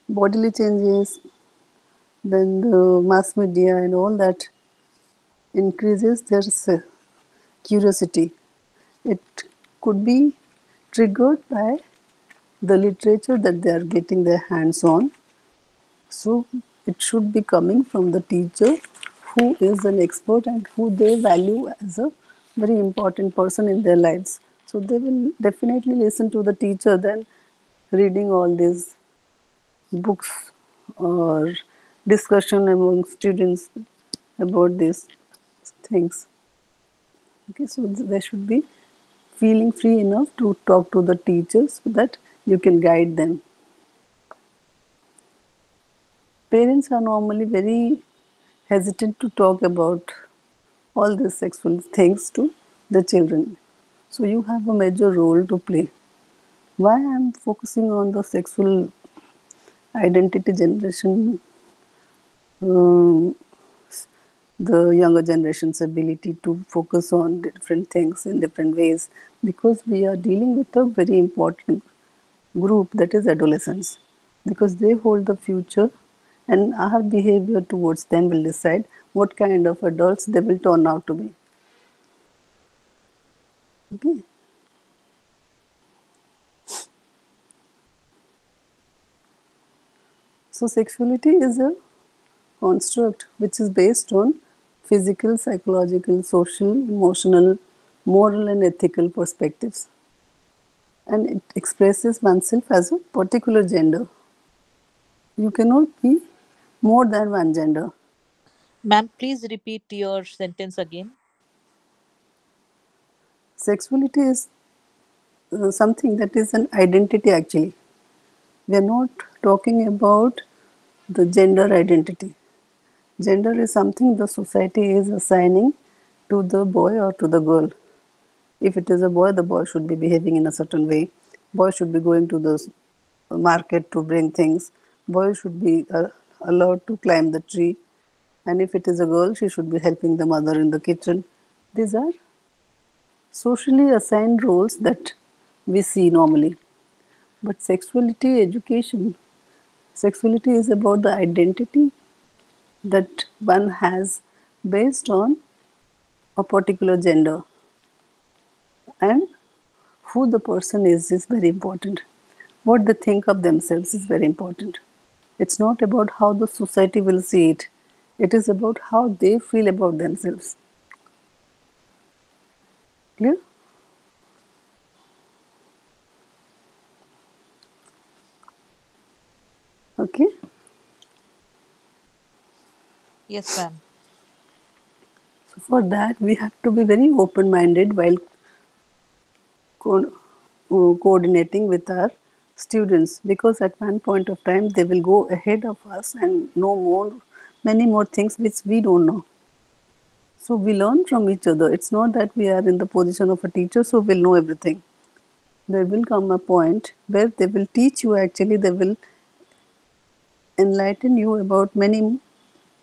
Bodily changes, then the mass media and all that increases their curiosity. It could be triggered by the literature that they are getting their hands on. So it should be coming from the teacher who is an expert and who they value as a very important person in their lives. So they will definitely listen to the teacher than reading all these books or discussion among students about these things. Okay, so they should be feeling free enough to talk to the teachers so that you can guide them. Parents are normally very hesitant to talk about all these sexual things to the children. So you have a major role to play. Why I am focusing on the sexual identity generation, um, the younger generation's ability to focus on different things in different ways, because we are dealing with a very important group, that is adolescents, because they hold the future and our behavior towards them will decide what kind of adults they will turn out to be. Okay. So sexuality is a construct which is based on physical, psychological, social, emotional, moral and ethical perspectives. and it expresses oneself as a particular gender. You cannot be more than one gender. Ma'am, please repeat your sentence again. Sexuality is something that is an identity actually. We are not talking about the gender identity. Gender is something the society is assigning to the boy or to the girl. If it is a boy, the boy should be behaving in a certain way. Boy should be going to the market to bring things. Boy should be allowed to climb the tree. And if it is a girl, she should be helping the mother in the kitchen. These are socially assigned roles that we see normally. But sexuality education, sexuality is about the identity that one has based on a particular gender, and who the person is very important. What they think of themselves is very important. It's not about how the society will see it. It is about how they feel about themselves. Clear? Okay. Yes, ma'am. So for that, we have to be very open-minded while coordinating with our students, because at one point of time they will go ahead of us and know many more things which we don't know. So we learn from each other. It's not that we are in the position of a teacher, so we'll know everything. There will come a point where they will teach you, actually, they will enlighten you about many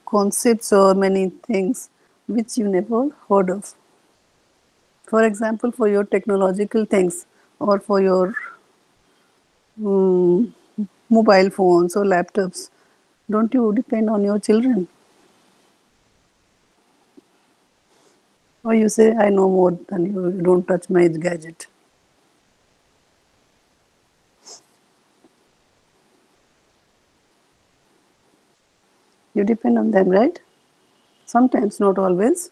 concepts or many things which you never heard of. For example, for your technological things or for your mobile phones or laptops, don't you depend on your children? Or you say, I know more than you, don't touch my gadget. You depend on them, right? Sometimes, not always.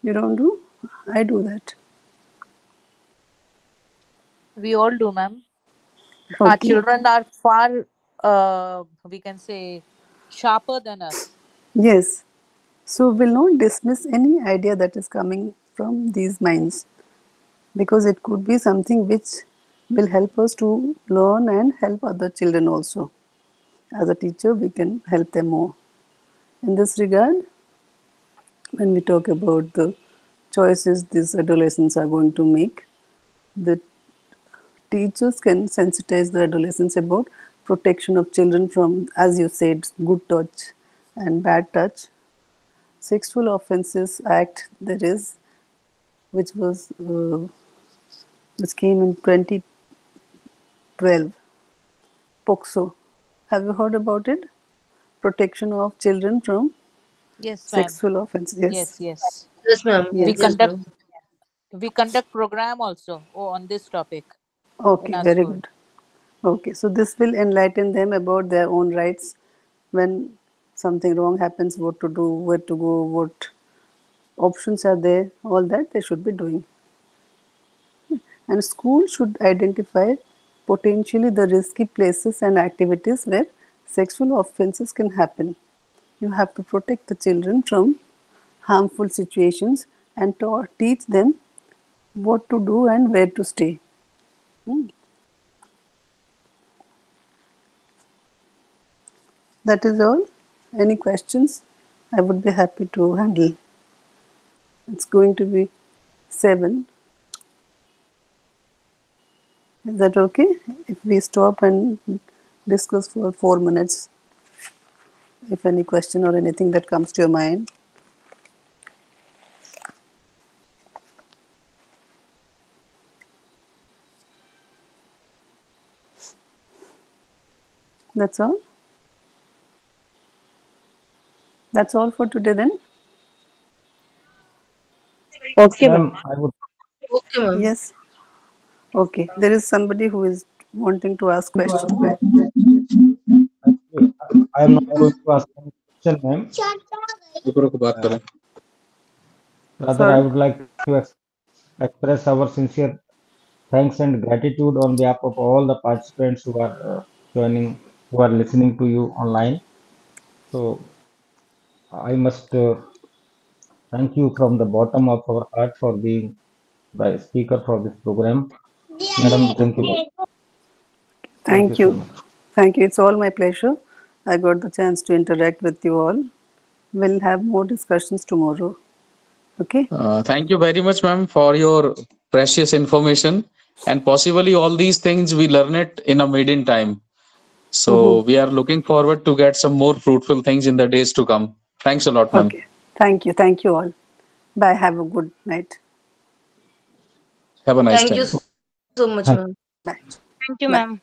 You don't do? I do that. We all do, ma'am. Our Okay. children are far, we can say, sharper than us. Yes. So we'll not dismiss any idea that is coming from these minds, because it could be something which will help us to learn and help other children also. As a teacher, we can help them more. In this regard, when we talk about the choices these adolescents are going to make, the teachers can sensitize the adolescents about protection of children from, as you said, good touch and bad touch. Sexual Offences Act, there is, which came in 2012, POCSO. Have you heard about it? Protection of children from Yes, ma'am. sexual offences. Yes. Yes, yes. Yes, ma'am. We Yes. conduct program also on this topic in Okay, our very school. good. Okay, so this will enlighten them about their own rights. When something wrong happens, what to do, where to go, what options are there, all that they should be doing. And school should identify potentially the risky places and activities where sexual offences can happen. You have to protect the children from harmful situations and teach them what to do and where to stay. That is all. Any questions? I would be happy to handle. It's going to be 7. Is that okay? If we stop and discuss for 4 minutes, if any question or anything that comes to your mind. That's all. That's all for today then. Okay, ma'am. Ma'am, I would Okay, ma'am. Yes. Okay. There is somebody who is wanting to ask question. actually, I am not going to ask any question, ma'am. Rather, I would like to express our sincere thanks and gratitude on behalf of all the participants who are joining, who are listening to you online. So I must thank you from the bottom of our heart for being the speaker for this program. Madam, thank you. Thank you Thank you. so much. Thank you. It's all my pleasure. I got the chance to interact with you all. We'll have more discussions tomorrow. Okay. Thank you very much, ma'am, for your precious information. And possibly all these things we learn it in a maiden time. So we are looking forward to get some more fruitful things in the days to come. Thanks a lot, ma'am. Okay. Thank you. Thank you all. Bye. Have a good night. Have a nice Thank time. you so much, ma'am. Bye. Thank you, Bye. ma'am.